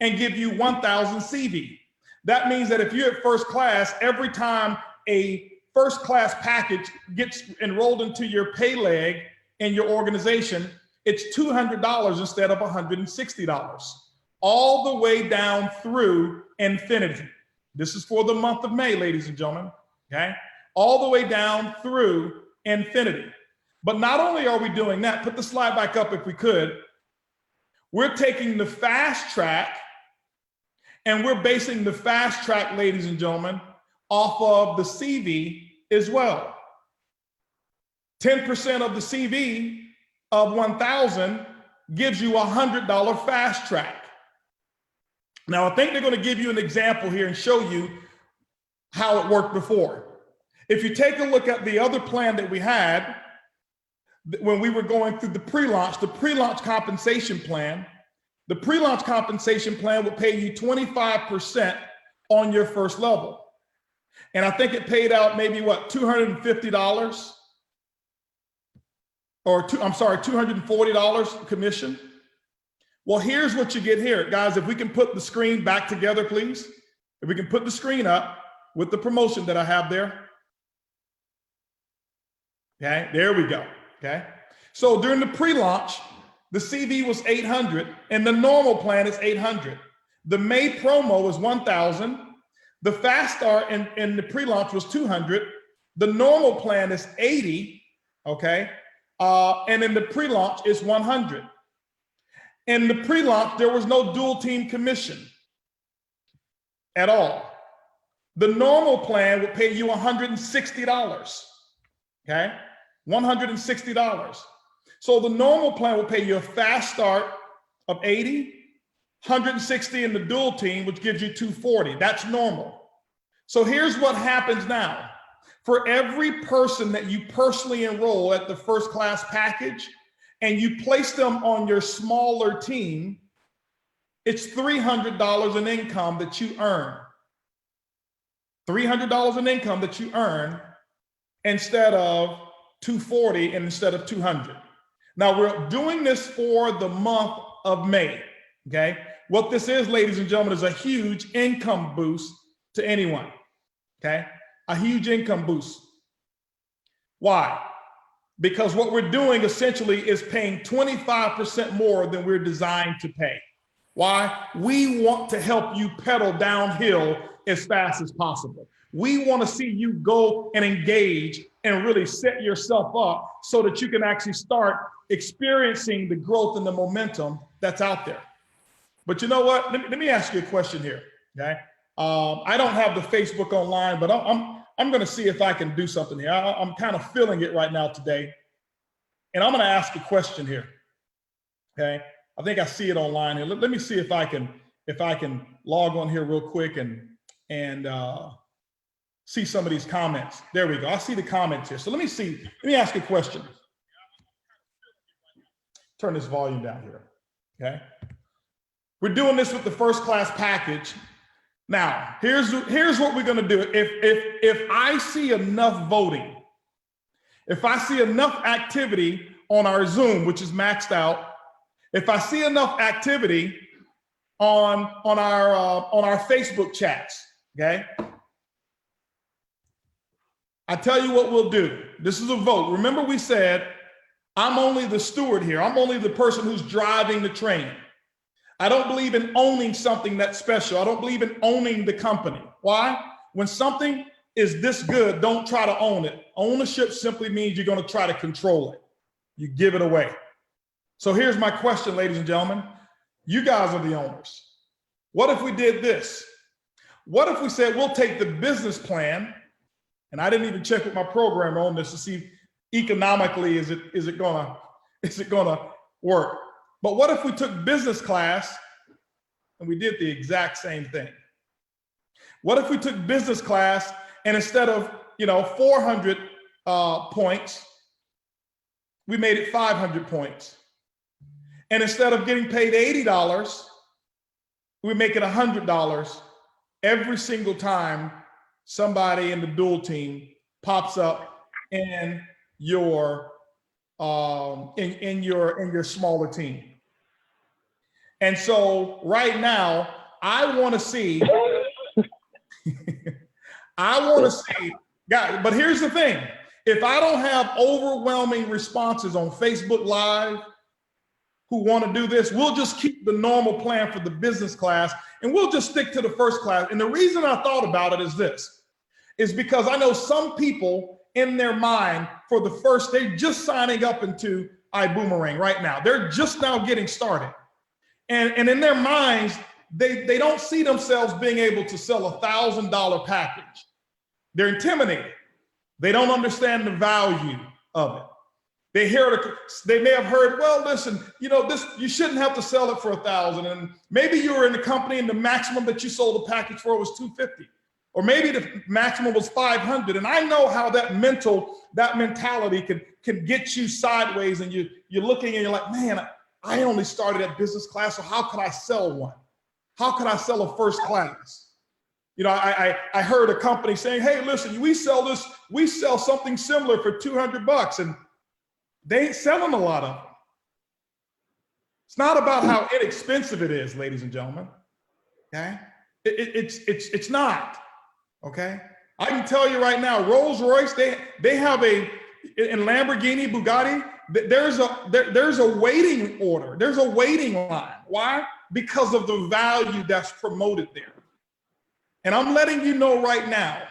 and give you 1,000 CV. That means that if you're at first class, every time a first class package gets enrolled into your pay leg in your organization, it's $200 instead of $160, all the way down through infinity. This is for the month of May, ladies and gentlemen, okay? All the way down through infinity. But not only are we doing that, put the slide back up if we could, we're taking the fast track and we're basing the fast track, ladies and gentlemen, off of the CV as well. 10% of the CV of 1,000 gives you $100 fast track. Now, I think they're going to give you an example here and show you how it worked before. If you take a look at the other plan that we had, when we were going through the pre-launch compensation plan, the pre-launch compensation plan would pay you 25% on your first level. And I think it paid out maybe what, $250 or $240 commission. Well, here's what you get here. Guys, if we can put the screen back together, please. If we can put the screen up with the promotion that I have there. Okay, there we go, okay? So during the pre-launch, the CV was 800 and the normal plan is 800. The May promo is 1,000. The fast start in the pre-launch was 200. The normal plan is 80, okay? And in the pre-launch is 100. In the pre-launch, there was no dual team commission at all. The normal plan would pay you $160, okay? $160. So the normal plan will pay you a fast start of 80, 160 in the dual team, which gives you 240. That's normal. So here's what happens now. For every person that you personally enroll at the first class package and you place them on your smaller team, it's $300 in income that you earn. $300 in income that you earn instead of 240 and instead of 200. Now we're doing this for the month of May, okay? What this is, ladies and gentlemen, is a huge income boost to anyone, okay? A huge income boost. Why? Because what we're doing essentially is paying 25% more than we're designed to pay. Why? We want to help you pedal downhill as fast as possible. We want to see you go and engage and really set yourself up so that you can actually start experiencing the growth and the momentum that's out there. But you know what? Let me ask you a question here, okay? I don't have the Facebook online, but I'm going to see if I can do something here. I'm kind of feeling it right now today. And I'm going to ask a question here, okay? I think I see it online here. Let me see if I can log on here real quick and see some of these comments. There we go. I see the comments here. So let me ask a question. Turn this volume down here, okay? We're doing this with the first class package. Now, here's what we're going to do. If I see enough voting, if I see enough activity on our Zoom, which is maxed out, if I see enough activity on our Facebook chats, okay? I tell you what we'll do. This is a vote. Remember we said, I'm only the steward here. I'm only the person who's driving the train. I don't believe in owning something that's special. I don't believe in owning the company. Why? When something is this good, don't try to own it. Ownership simply means you're going to try to control it. You give it away. So here's my question, ladies and gentlemen. You guys are the owners. What if we did this? What if we said, we'll take the business plan, and I didn't even check with my programmer on this to see economically, is it gonna work? But what if we took business class and we did the exact same thing? What if we took business class and instead of 400 points, we made it 500 points? And instead of getting paid $80, we make it $100 every single time somebody in the dual team pops up in your smaller team. And so right now, I want to see, guys, but here's the thing. If I don't have overwhelming responses on Facebook Live who want to do this, we'll just keep the normal plan for the business class and we'll just stick to the first class. And the reason I thought about it is this, is because I know some people in their mind for the first, they're just signing up into ibuumerang right now. They're just now getting started. And in their minds, they don't see themselves being able to sell a $1,000 package. They're intimidated. They don't understand the value of it. They may have heard, well, listen, this, you shouldn't have to sell it for $1,000. And maybe you were in the company and the maximum that you sold the package for was $250. Or maybe the maximum was $500. And I know how that mentality can get you sideways, and you're looking and you're like, man, I only started at business class, so how could I sell one? How could I sell a first class? I heard a company saying, hey, listen, we sell something similar for $200, and they ain't selling a lot of them. It's not about how inexpensive it is, ladies and gentlemen, okay? It's not. Okay, I can tell you right now, Rolls-Royce, they have in Lamborghini, Bugatti, there's a waiting order. There's a waiting line. Why? Because of the value that's promoted there. And I'm letting you know right now,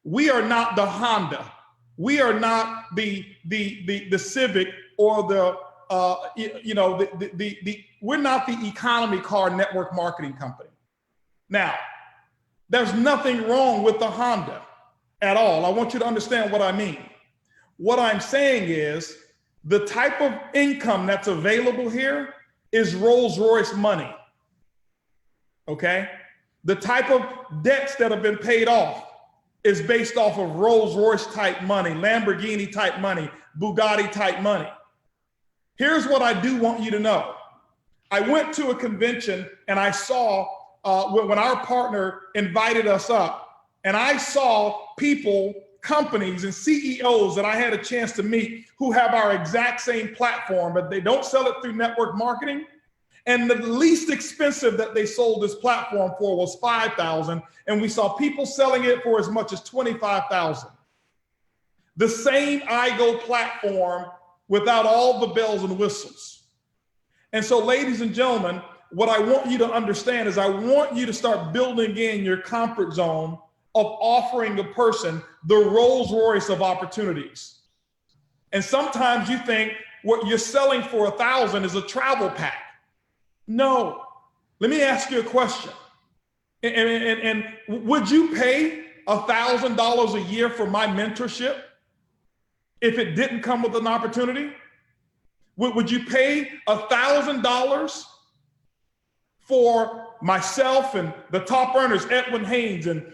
we are not the Honda. We are not the Civic or we're not the economy car network marketing company. Now, there's nothing wrong with the Honda at all. I want you to understand what I mean. What I'm saying is the type of income that's available here is Rolls-Royce money, okay? The type of debts that have been paid off is based off of Rolls Royce type money, Lamborghini type money, Bugatti type money. Here's what I do want you to know. I went to a convention and I saw when our partner invited us up, and I saw people, companies and CEOs that I had a chance to meet who have our exact same platform, but they don't sell it through network marketing. And the least expensive that they sold this platform for was $5,000. And we saw people selling it for as much as $25,000. The same iGo platform without all the bells and whistles. And so, ladies and gentlemen, what I want you to understand is I want you to start building in your comfort zone of offering a person the Rolls Royce of opportunities. And sometimes you think what you're selling for $1,000 is a travel pack. No. Let me ask you a question. And would you pay $1,000 a year for my mentorship if it didn't come with an opportunity? Would you pay $1,000 for myself and the top earners, Edwin Haynes and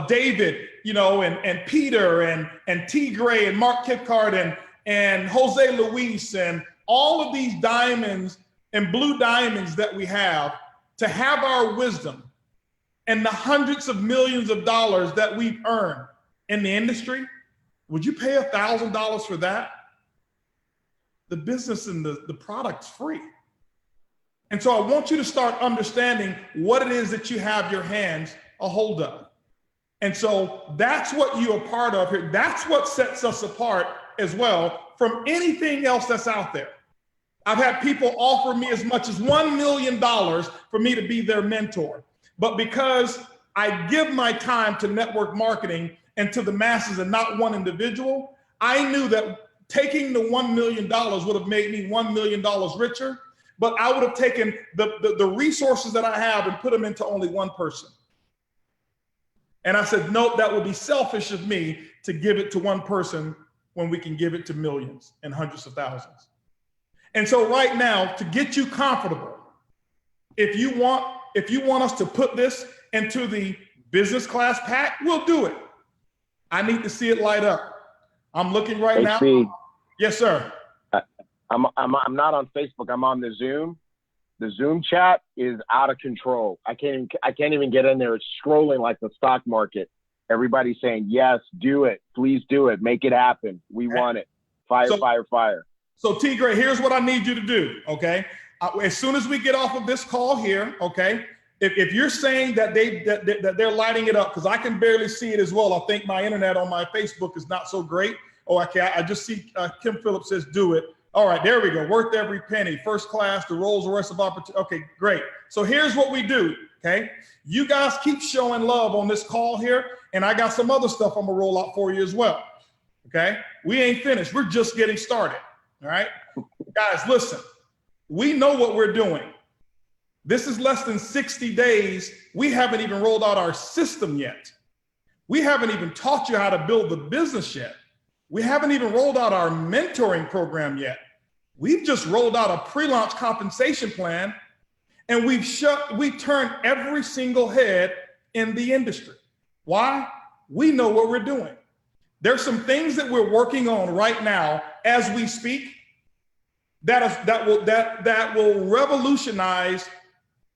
David, you know, and Peter and T. Gray and Mark Kipcard and Jose Luis and all of these diamonds and blue diamonds that we have to have our wisdom and the hundreds of millions of dollars that we've earned in the industry? Would you pay $1,000 for that? The business and the product's free. And so I want you to start understanding what it is that you have your hands a hold of. And so that's what you're a part of here. That's what sets us apart as well from anything else that's out there. I've had people offer me as much as $1 million for me to be their mentor. But because I give my time to network marketing and to the masses and not one individual, I knew that taking the $1 million would have made me $1 million richer, but I would have taken the resources that I have and put them into only one person. And I said, nope, that would be selfish of me to give it to one person when we can give it to millions and hundreds of thousands. And so right now, to get you comfortable, if you want us to put this into the business class pack, we'll do it. I need to see it light up. I'm looking right now. Yes, sir. I'm not on Facebook. I'm on the Zoom. The Zoom chat is out of control. I can't even get in there. It's scrolling like the stock market. Everybody's saying, yes, do it. Please do it. Make it happen. We want it. Fire, fire, fire. So T. Gray, here's what I need you to do, okay? As soon as we get off of this call here, okay, if you're saying that they're lighting it up, because I can barely see it as well. I think my internet on my Facebook is not so great. Oh, okay, I just see Kim Phillips says do it. All right, there we go. Worth every penny. First class, the Rolls Royce of opportunity. Okay, great. So here's what we do, okay? You guys keep showing love on this call here, and I got some other stuff I'm gonna roll out for you as well, okay? We ain't finished. We're just getting started, all right? Guys, listen. We know what we're doing. This is less than 60 days. We haven't even rolled out our system yet. We haven't even taught you how to build the business yet. We haven't even rolled out our mentoring program yet. We've just rolled out a pre-launch compensation plan, and we've turned every single head in the industry. Why? We know what we're doing. There's some things that we're working on right now as we speak that will revolutionize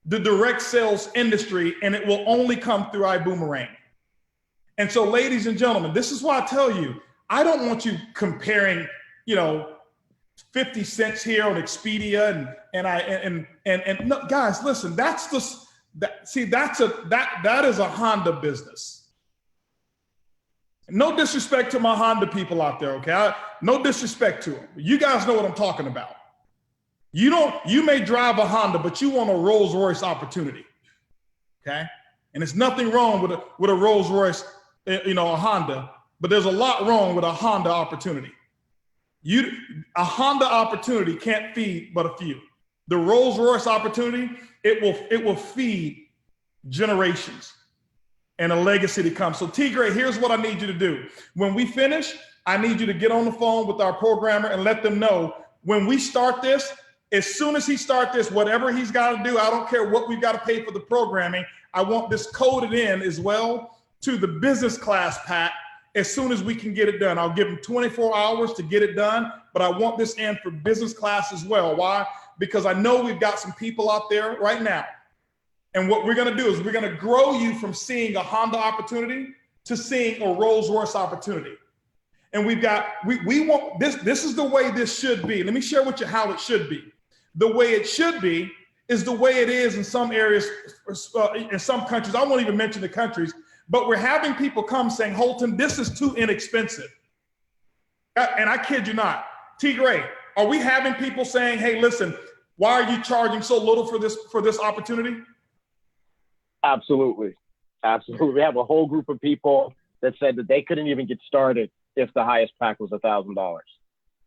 the direct sales industry, and it will only come through ibuumerang. And so, ladies and gentlemen, this is why I tell you, I don't want you comparing, 50 cents here on Expedia and no, guys, listen, that is a Honda business. No disrespect to my Honda people out there, okay? No disrespect to them. You guys know what I'm talking about. You may drive a Honda, but you want a Rolls Royce opportunity, okay? And there's nothing wrong with a Rolls Royce, a Honda, but there's a lot wrong with a Honda opportunity. A Honda opportunity can't feed but a few. The Rolls Royce opportunity, it will feed generations and a legacy to come. So T. Gray, here's what I need you to do. When we finish, I need you to get on the phone with our programmer and let them know when we start this, as soon as he starts this, whatever he's got to do, I don't care what we've got to pay for the programming, I want this coded in as well to the business class pack as soon as we can get it done. I'll give them 24 hours to get it done, but I want this in for business class as well. Why? Because I know we've got some people out there right now. And what we're going to do is we're going to grow you from seeing a Honda opportunity to seeing a Rolls-Royce opportunity. And we want this is the way this should be. Let me share with you how it should be. The way it should be is the way it is in some areas, in some countries. I won't even mention the countries, but we're having people come saying, Holton, this is too inexpensive. And I kid you not. T. Gray, are we having people saying, hey, listen, why are you charging so little for this opportunity? Absolutely. Absolutely. We have a whole group of people that said that they couldn't even get started if the highest pack was $1,000.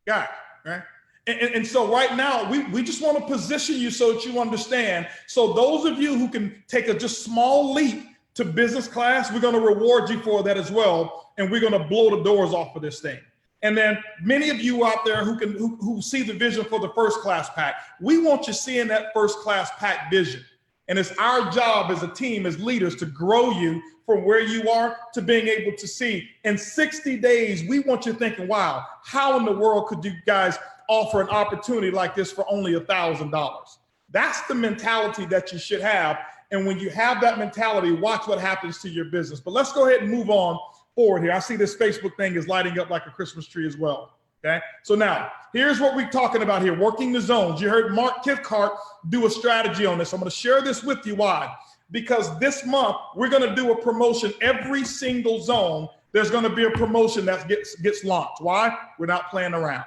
Got it, right? And so right now, we just want to position you so that you understand. So those of you who can take a just small leap to business class, we're going to reward you for that as well. And we're going to blow the doors off of this thing. And then many of you out there who see the vision for the first class pack, we want you seeing that first class pack vision. And it's our job as a team, as leaders, to grow you from where you are to being able to see. In 60 days, we want you thinking, wow, how in the world could you guys offer an opportunity like this for only $1,000? That's the mentality that you should have. And when you have that mentality, watch what happens to your business. But let's go ahead and move on forward here. I see this Facebook thing is lighting up like a Christmas tree as well. Okay, so now here's what we're talking about here, working the zones. You heard Mark Kifkart do a strategy on this. I'm going to share this with you. Why? Because this month we're going to do a promotion. Every single zone, there's going to be a promotion that gets launched. Why? We're not playing around.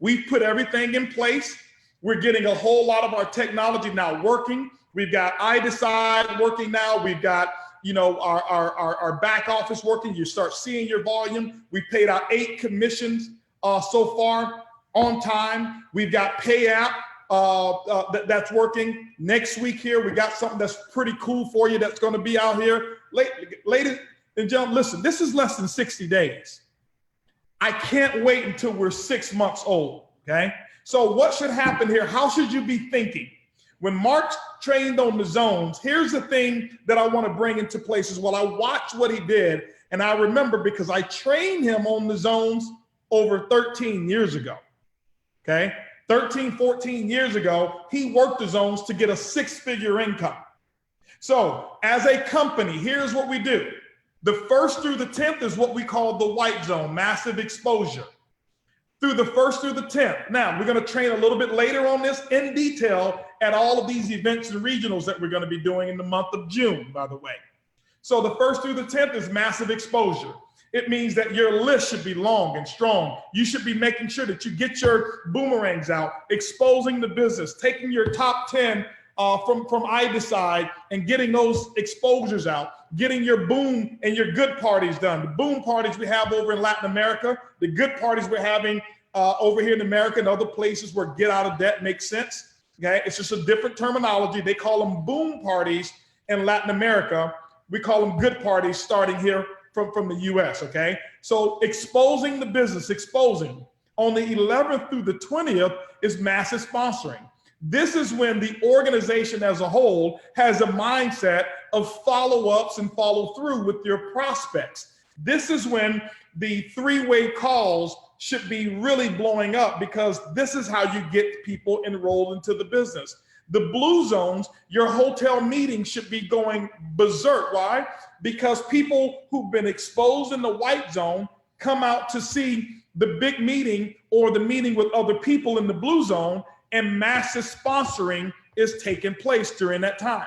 We've put everything in place. We're getting a whole lot of our technology now working. We've got iDecide working now. We've got our back office working. You start seeing your volume. We paid out 8 commissions so far on time. We've got Pay App that's working. Next week here, we got something that's pretty cool for you that's going to be out here. Ladies and gentlemen, listen, this is less than 60 days. I can't wait until we're 6 months old, okay? So what should happen here? How should you be thinking? When Mark trained on the zones, here's the thing that I want to bring into place as well. I watched what he did, and I remember because I trained him on the zones over 13 years ago, okay? 13, 14 years ago, he worked the zones to get a 6-figure income. So as a company, here's what we do. The 1st through the 10th is what we call the white zone, massive exposure. Through the 1st through the 10th. Now, we're going to train a little bit later on this in detail at all of these events and regionals that we're going to be doing in the month of June, by the way. So the 1st through the 10th is massive exposure. It means that your list should be long and strong. You should be making sure that you get your boomerangs out, exposing the business, taking your top 10 from iDecide and getting those exposures out, getting your boom and your good parties done. The boom parties we have over in Latin America, the good parties we're having over here in America and other places where get out of debt makes sense. Okay, it's just a different terminology. They call them boom parties in Latin America. We call them good parties starting here from the US, okay? So exposing the business, exposing. On the 11th through the 20th is massive sponsoring. This is when the organization as a whole has a mindset of follow-ups and follow through with your prospects. This is when the 3-way calls should be really blowing up because this is how you get people enrolled into the business. The blue zones, your hotel meetings should be going berserk. Why? Because people who've been exposed in the white zone come out to see the big meeting or the meeting with other people in the blue zone, and massive sponsoring is taking place during that time.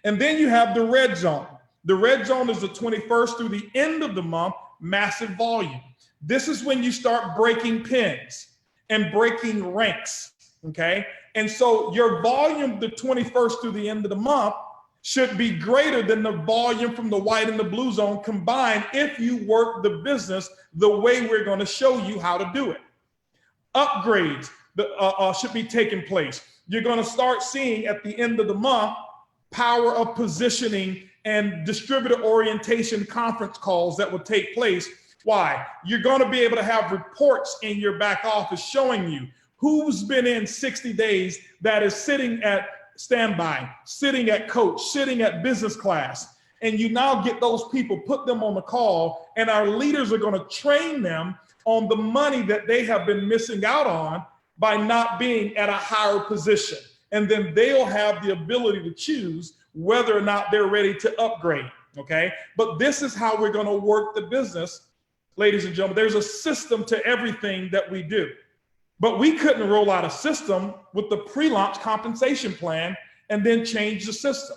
And then you have the red zone. The red zone is the 21st through the end of the month, massive volume. This is when you start breaking pins and breaking ranks, okay? And so your volume, the 21st through the end of the month, should be greater than the volume from the white and the blue zone combined if you work the business the way we're going to show you how to do it. Upgrades should be taking place. You're going to start seeing at the end of the month power of positioning and distributor orientation conference calls that will take place. Why? You're going to be able to have reports in your back office showing you who's been in 60 days that is sitting at standby, sitting at coach, sitting at business class. And you now get those people, put them on the call, and our leaders are going to train them on the money that they have been missing out on by not being at a higher position. And then they'll have the ability to choose whether or not they're ready to upgrade, okay? But this is how we're going to work the business, ladies and gentlemen. There's a system to everything that we do. But we couldn't roll out a system with the pre-launch compensation plan and then change the system.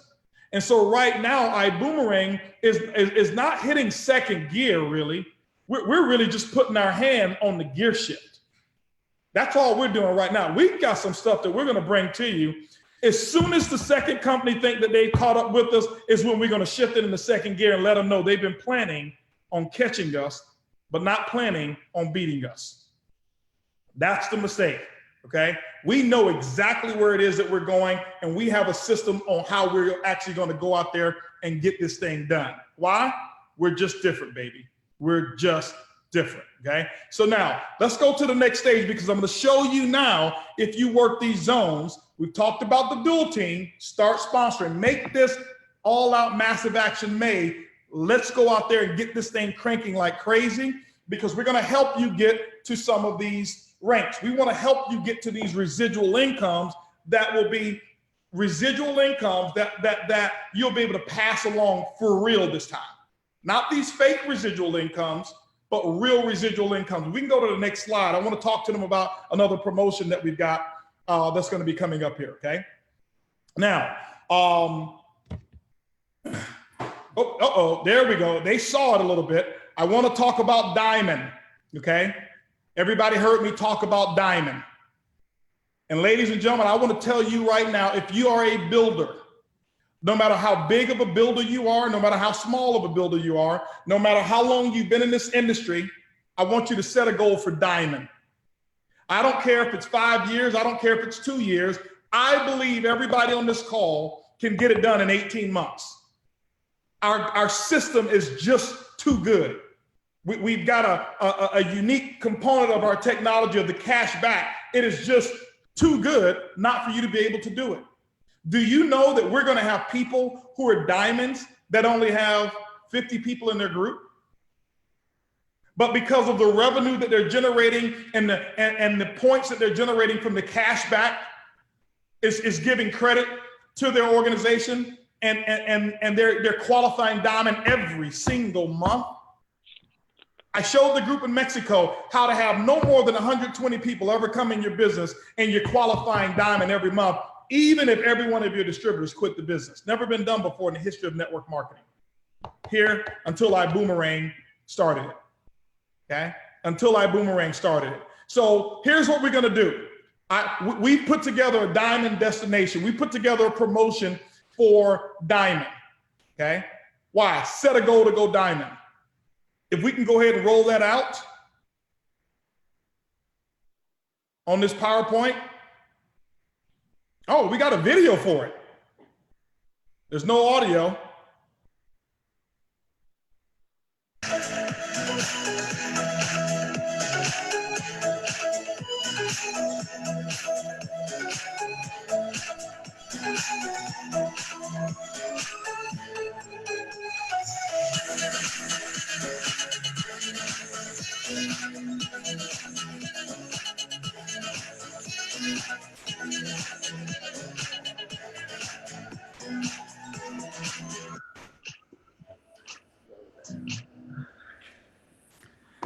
And so right now, iBoomerang is not hitting second gear, really. We're really just putting our hand on the gear shift. That's all we're doing right now. We've got some stuff that we're going to bring to you. As soon as the second company think that they caught up with us is when we're going to shift it in the second gear and let them know they've been planning on catching us, but not planning on beating us. That's the mistake, okay? We know exactly where it is that we're going, and we have a system on how we're actually going to go out there and get this thing done. Why? We're just different, baby. We're just different, okay? So now, let's go to the next stage, because I'm going to show you now, if you work these zones, we've talked about the dual team, start sponsoring, make this all-out massive action May. Let's go out there and get this thing cranking like crazy, because we're going to help you get to some of these ranks. We want to help you get to these residual incomes that will be residual incomes that you'll be able to pass along for real this time. Not these fake residual incomes, but real residual incomes. We can go to the next slide. I want to talk to them about another promotion that we've got that's going to be coming up here, okay? Now, there we go. They saw it a little bit. I want to talk about Diamond, okay? Everybody heard me talk about Diamond. And ladies and gentlemen, I want to tell you right now, if you are a builder, no matter how big of a builder you are, no matter how small of a builder you are, no matter how long you've been in this industry, I want you to set a goal for Diamond. I don't care if it's 5 years, I don't care if it's 2 years. I believe everybody on this call can get it done in 18 months. Our system is just too good. We've got a unique component of our technology of the cash back. It is just too good not for you to be able to do it. Do you know that we're going to have people who are diamonds that only have 50 people in their group? But because of the revenue that they're generating and the points that they're generating from the cash back is giving credit to their organization, and they're qualifying diamond every single month. I showed the group in Mexico how to have no more than 120 people ever come in your business, and you're qualifying diamond every month, even if every one of your distributors quit the business. Never been done before in the history of network marketing. Here, until iBoomerang started it, okay? Until iBoomerang started it. So here's what we're gonna do. We put together a diamond destination. We put together a promotion for diamond, okay? Why? Set a goal to go diamond. If we can go ahead and roll that out on this PowerPoint. Oh, we got a video for it. There's no audio.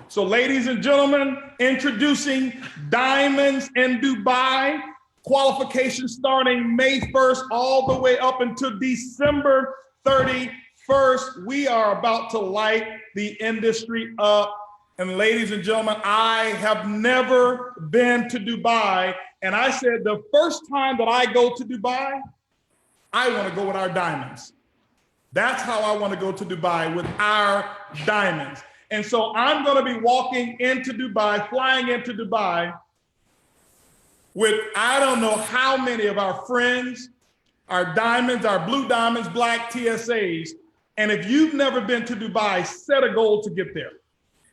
So ladies and gentlemen, introducing Diamonds in Dubai. Qualification starting May 1st all the way up until December 31st. We are about to light the industry up. And ladies and gentlemen, I have never been to Dubai. And I said the first time that I go to Dubai, I want to go with our diamonds. That's how I want to go to Dubai, with our diamonds. And so I'm going to be walking into Dubai, flying into Dubai with I don't know how many of our friends, our diamonds, our blue diamonds, black TSAs. And if you've never been to Dubai, set a goal to get there.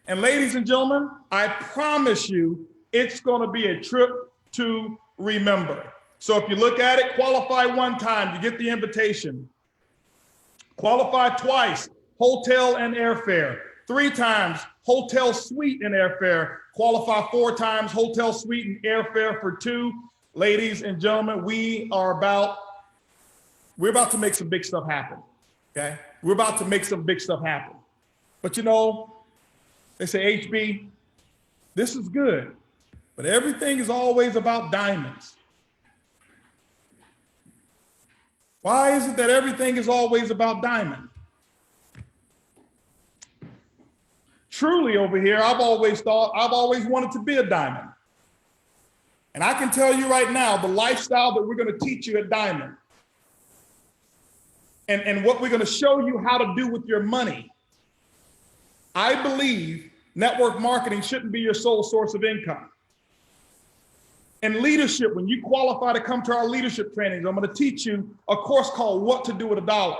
And ladies and gentlemen, I promise you, it's going to be a trip to remember. So if you look at it, qualify one time, you get the invitation. Qualify twice, hotel and airfare. 3 times, hotel suite and airfare. Qualify 4 times, hotel suite and airfare for 2. Ladies and gentlemen, we're about to make some big stuff happen, okay? We're about to make some big stuff happen. But you know, they say, HB, this is good, but everything is always about diamonds. Why is it that everything is always about diamond? Truly over here, I've always wanted to be a diamond. And I can tell you right now, the lifestyle that we're going to teach you at Diamond and what we're going to show you how to do with your money, I believe network marketing shouldn't be your sole source of income. And leadership, when you qualify to come to our leadership trainings, I'm going to teach you a course called What to Do with $1.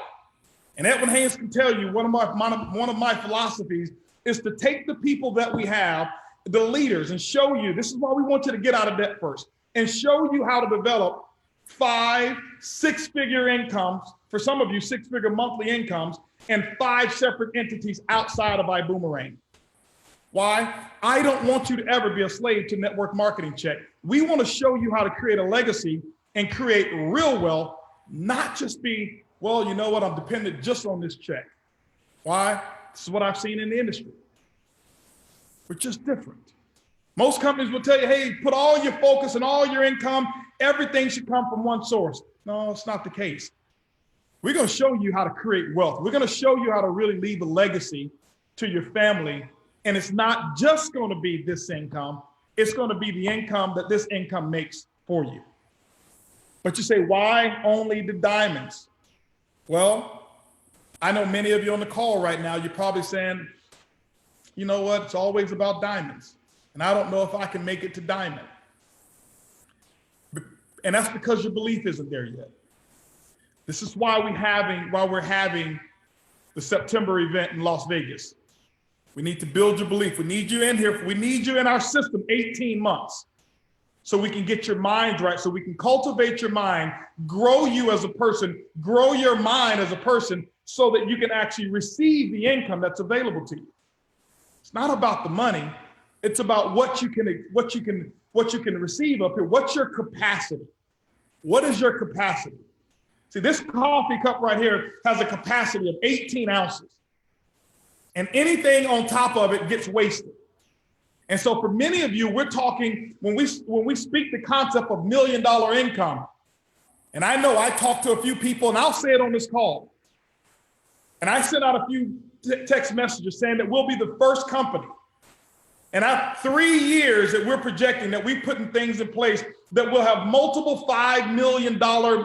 And Edwin Haynes can tell you one of my philosophies is to take the people that we have, the leaders, and show you, this is why we want you to get out of debt first, and show you how to develop 5 6-figure incomes, for some of you 6-figure monthly incomes, and 5 separate entities outside of ibuumerang. Why? I don't want you to ever be a slave to network marketing check. We want to show you how to create a legacy and create real wealth, not just be, well, you know what, I'm dependent just on this check. Why? This is what I've seen in the industry. We're just different. Most companies will tell you, hey, put all your focus and all your income, everything should come from one source. No, it's not the case. We're going to show you how to create wealth. We're going to show you how to really leave a legacy to your family. And it's not just going to be this income. It's going to be the income that this income makes for you. But you say, why only the diamonds? Well, I know many of you on the call right now, you're probably saying, you know what, it's always about diamonds. And I don't know if I can make it to diamond. And that's because your belief isn't there yet. This is why we're having the September event in Las Vegas. We need to build your belief. We need you in here. We need you in our system 18 months so we can get your mind right, so we can cultivate your mind, grow you as a person, grow your mind as a person so that you can actually receive the income that's available to you. It's not about the money. It's about what you can receive up here. What's your capacity? What is your capacity? See, this coffee cup right here has a capacity of 18 ounces. And anything on top of it gets wasted. And so for many of you, we're talking, when we speak the concept of $1 million income, and I know I talked to a few people, and I'll say it on this call, and I sent out a few text messages saying that we'll be the first company. And 3 years that we're projecting that we're putting things in place that will have multiple $5 million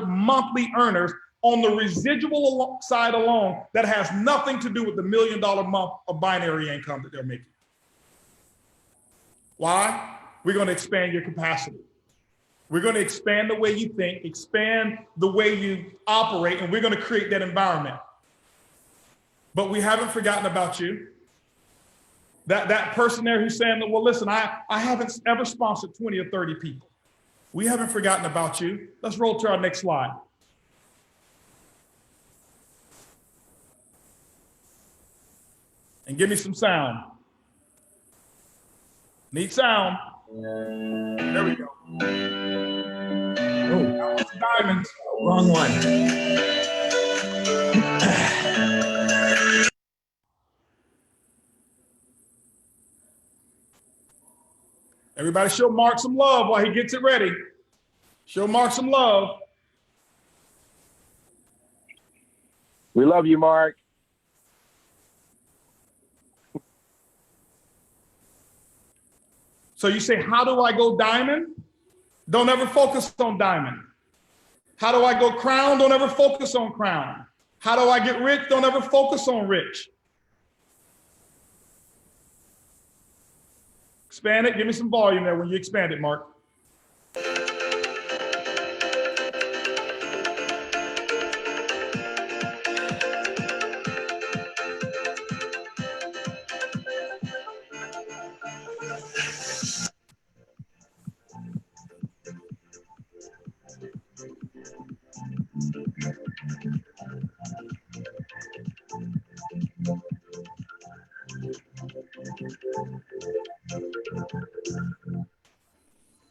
monthly earners on the residual side alone that has nothing to do with the $1 million month of binary income that they're making. Why? We're going to expand your capacity. We're going to expand the way you think, expand the way you operate, and we're going to create that environment. But we haven't forgotten about you. That person there who's saying, well, listen, I haven't ever sponsored 20 or 30 people. We haven't forgotten about you. Let's roll to our next slide. And give me some sound. Need sound. There we go. Oh, diamonds. Wrong one. Everybody show Mark some love while he gets it ready. Show Mark some love. We love you, Mark. So you say, how do I go diamond? Don't ever focus on diamond. How do I go crown? Don't ever focus on crown. How do I get rich? Don't ever focus on rich. Expand it. Give me some volume there when you expand it, Mark.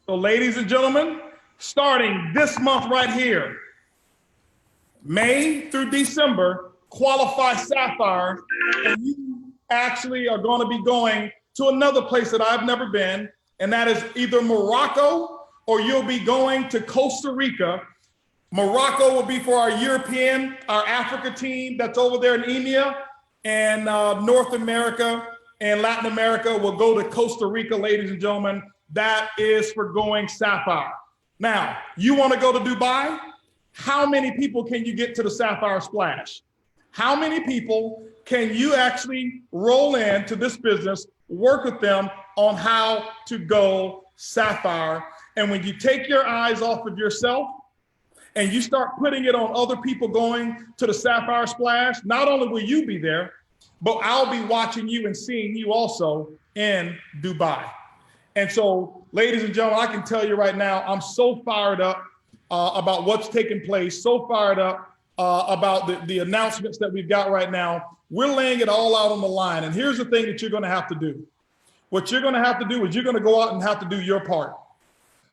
So ladies and gentlemen, starting this month right here, May through December, qualify Sapphire, and you actually are going to be going to another place that I've never been, and that is either Morocco or you'll be going to Costa Rica. Morocco will be for our European, our Africa team that's over there in EMEA, and North America and Latin America will go to Costa Rica, ladies and gentlemen. That is for going Sapphire. Now, you want to go to Dubai? How many people can you get to the Sapphire Splash? How many people can you actually roll into this business, work with them on how to go Sapphire? And when you take your eyes off of yourself and you start putting it on other people going to the Sapphire Splash, not only will you be there, but I'll be watching you and seeing you also in Dubai. And so, ladies and gentlemen, I can tell you right now, I'm so fired up about what's taking place, so fired up about the announcements that we've got right now. We're laying it all out on the line. And here's the thing that you're going to have to do. What you're going to have to do is you're going to go out and have to do your part.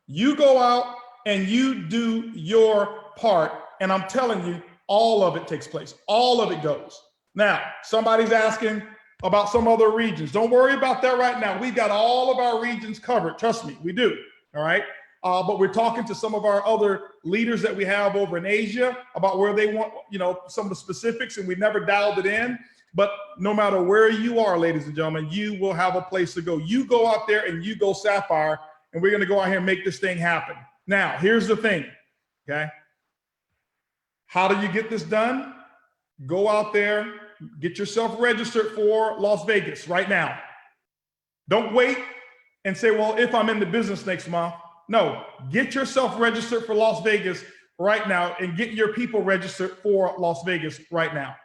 You go out and you do your part. And I'm telling you, all of it takes place. All of it goes. Now, somebody's asking about some other regions. Don't worry about that right now. We've got all of our regions covered. Trust me, we do. All right. But we're talking to some of our other leaders that we have over in Asia about where they want, some of the specifics, and we've never dialed it in. But no matter where you are, ladies and gentlemen, you will have a place to go. You go out there and you go Sapphire, and we're going to go out here and make this thing happen. Now, here's the thing. Okay. How do you get this done? Go out there, get yourself registered for Las Vegas right now. Don't wait and say, well, if I'm in the business next month. No, get yourself registered for Las Vegas right now and get your people registered for Las Vegas right now.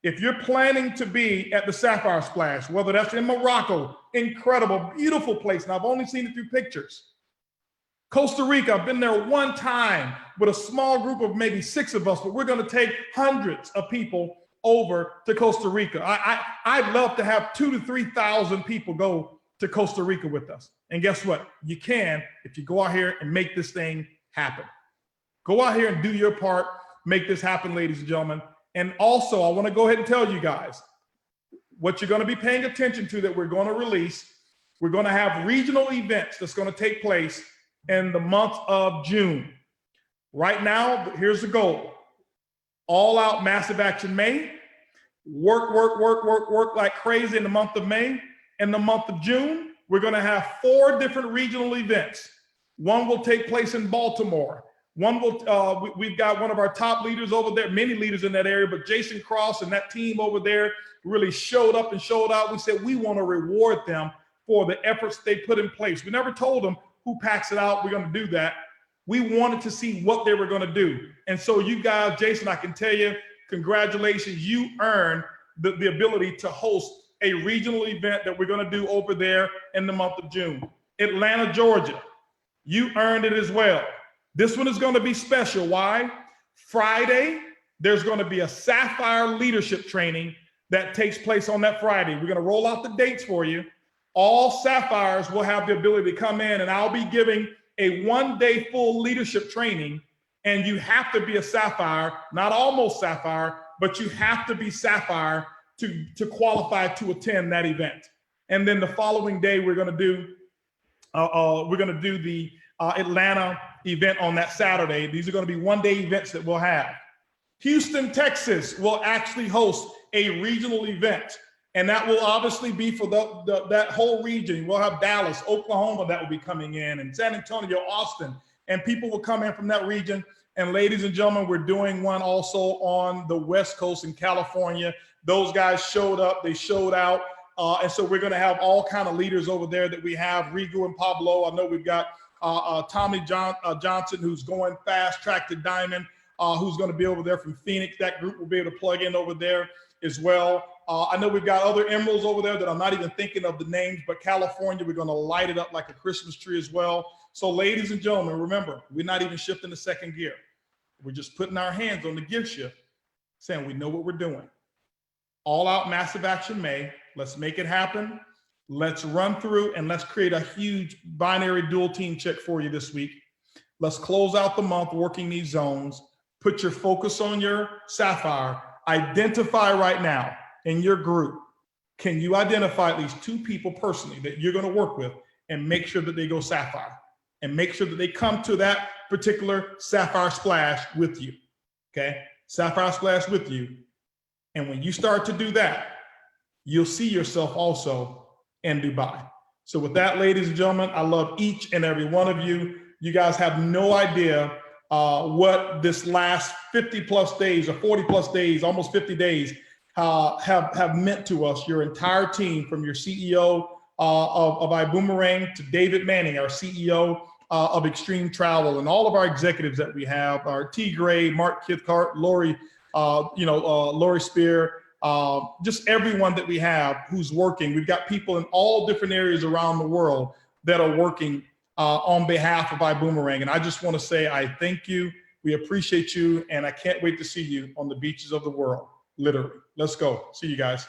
If you're planning to be at the Sapphire Splash, whether that's in Morocco, incredible, beautiful place. And I've only seen it through pictures. Costa Rica, I've been there one time with a small group of maybe 6 of us, but we're going to take hundreds of people over to Costa Rica. I'd love to have 2,000 to 3,000 people go to Costa Rica with us. And guess what? You can if you go out here and make this thing happen. Go out here and do your part, make this happen, ladies and gentlemen. And also, I want to go ahead and tell you guys what you're going to be paying attention to that we're going to release. We're going to have regional events that's going to take place in the month of June. Right now, here's the goal. All out massive action May. Work like crazy in the month of May. In the month of June, we're going to have 4 different regional events. One will take place in Baltimore. One will, we've got one of our top leaders over there, many leaders in that area, but Jason Cross and that team over there really showed up and showed out. We said we want to reward them for the efforts they put in place. We never told them who packs it out. We're going to do that. We wanted to see what they were going to do. And so you guys, Jason, I can tell you, congratulations. You earned the ability to host a regional event that we're going to do over there in the month of June. Atlanta, Georgia, you earned it as well. This one is going to be special. Why? Friday, there's going to be a Sapphire leadership training that takes place on that Friday. We're going to roll out the dates for you. All Sapphires will have the ability to come in, and I'll be giving a 1-day full leadership training. And you have to be a Sapphire, not almost Sapphire, but you have to be Sapphire to qualify to attend that event. And then the following day, we're going to do the Atlanta event on that Saturday. These are going to be 1-day events that we'll have. Houston, Texas will actually host a regional event, and that will obviously be for that whole region. We'll have Dallas, Oklahoma that will be coming in, and San Antonio, Austin, and people will come in from that region. And ladies and gentlemen, we're doing one also on the West Coast in California. Those guys showed up, they showed out. And so we're going to have all kind of leaders over there that we have, Rigu and Pablo. I know we've got Tommy Johnson, who's going fast track to Diamond, who's going to be over there from Phoenix. That group will be able to plug in over there as well. I know we've got other emeralds over there that I'm not even thinking of the names, but California, we're going to light it up like a Christmas tree as well. So ladies and gentlemen, remember, we're not even shifting to second gear. We're just putting our hands on the gear shift, saying we know what we're doing. All out massive action May. Let's make it happen. Let's run through and let's create a huge binary dual team check for you this week. Let's close out the month working these zones. Put your focus on your sapphire. Identify right now in your group. Can you identify at least 2 people personally that you're going to work with and make sure that they go sapphire and make sure that they come to that particular sapphire splash with you? Okay. Sapphire splash with you. And when you start to do that, you'll see yourself also in Dubai. So with that, ladies and gentlemen, I love each and every one of you. You guys have no idea what this last 50 plus days or 40 plus days, almost 50 days have meant to us. Your entire team, from your CEO of ibuumerang to David Manning, our CEO of Extreme Travel, and all of our executives that we have, our T. Gray, Mark Kithcart, Lori, Lori Spear, just everyone that we have who's working. We've got people in all different areas around the world that are working on behalf of ibuumerang. And I just want to say, I thank you. We appreciate you. And I can't wait to see you on the beaches of the world, literally. Let's go. See you guys.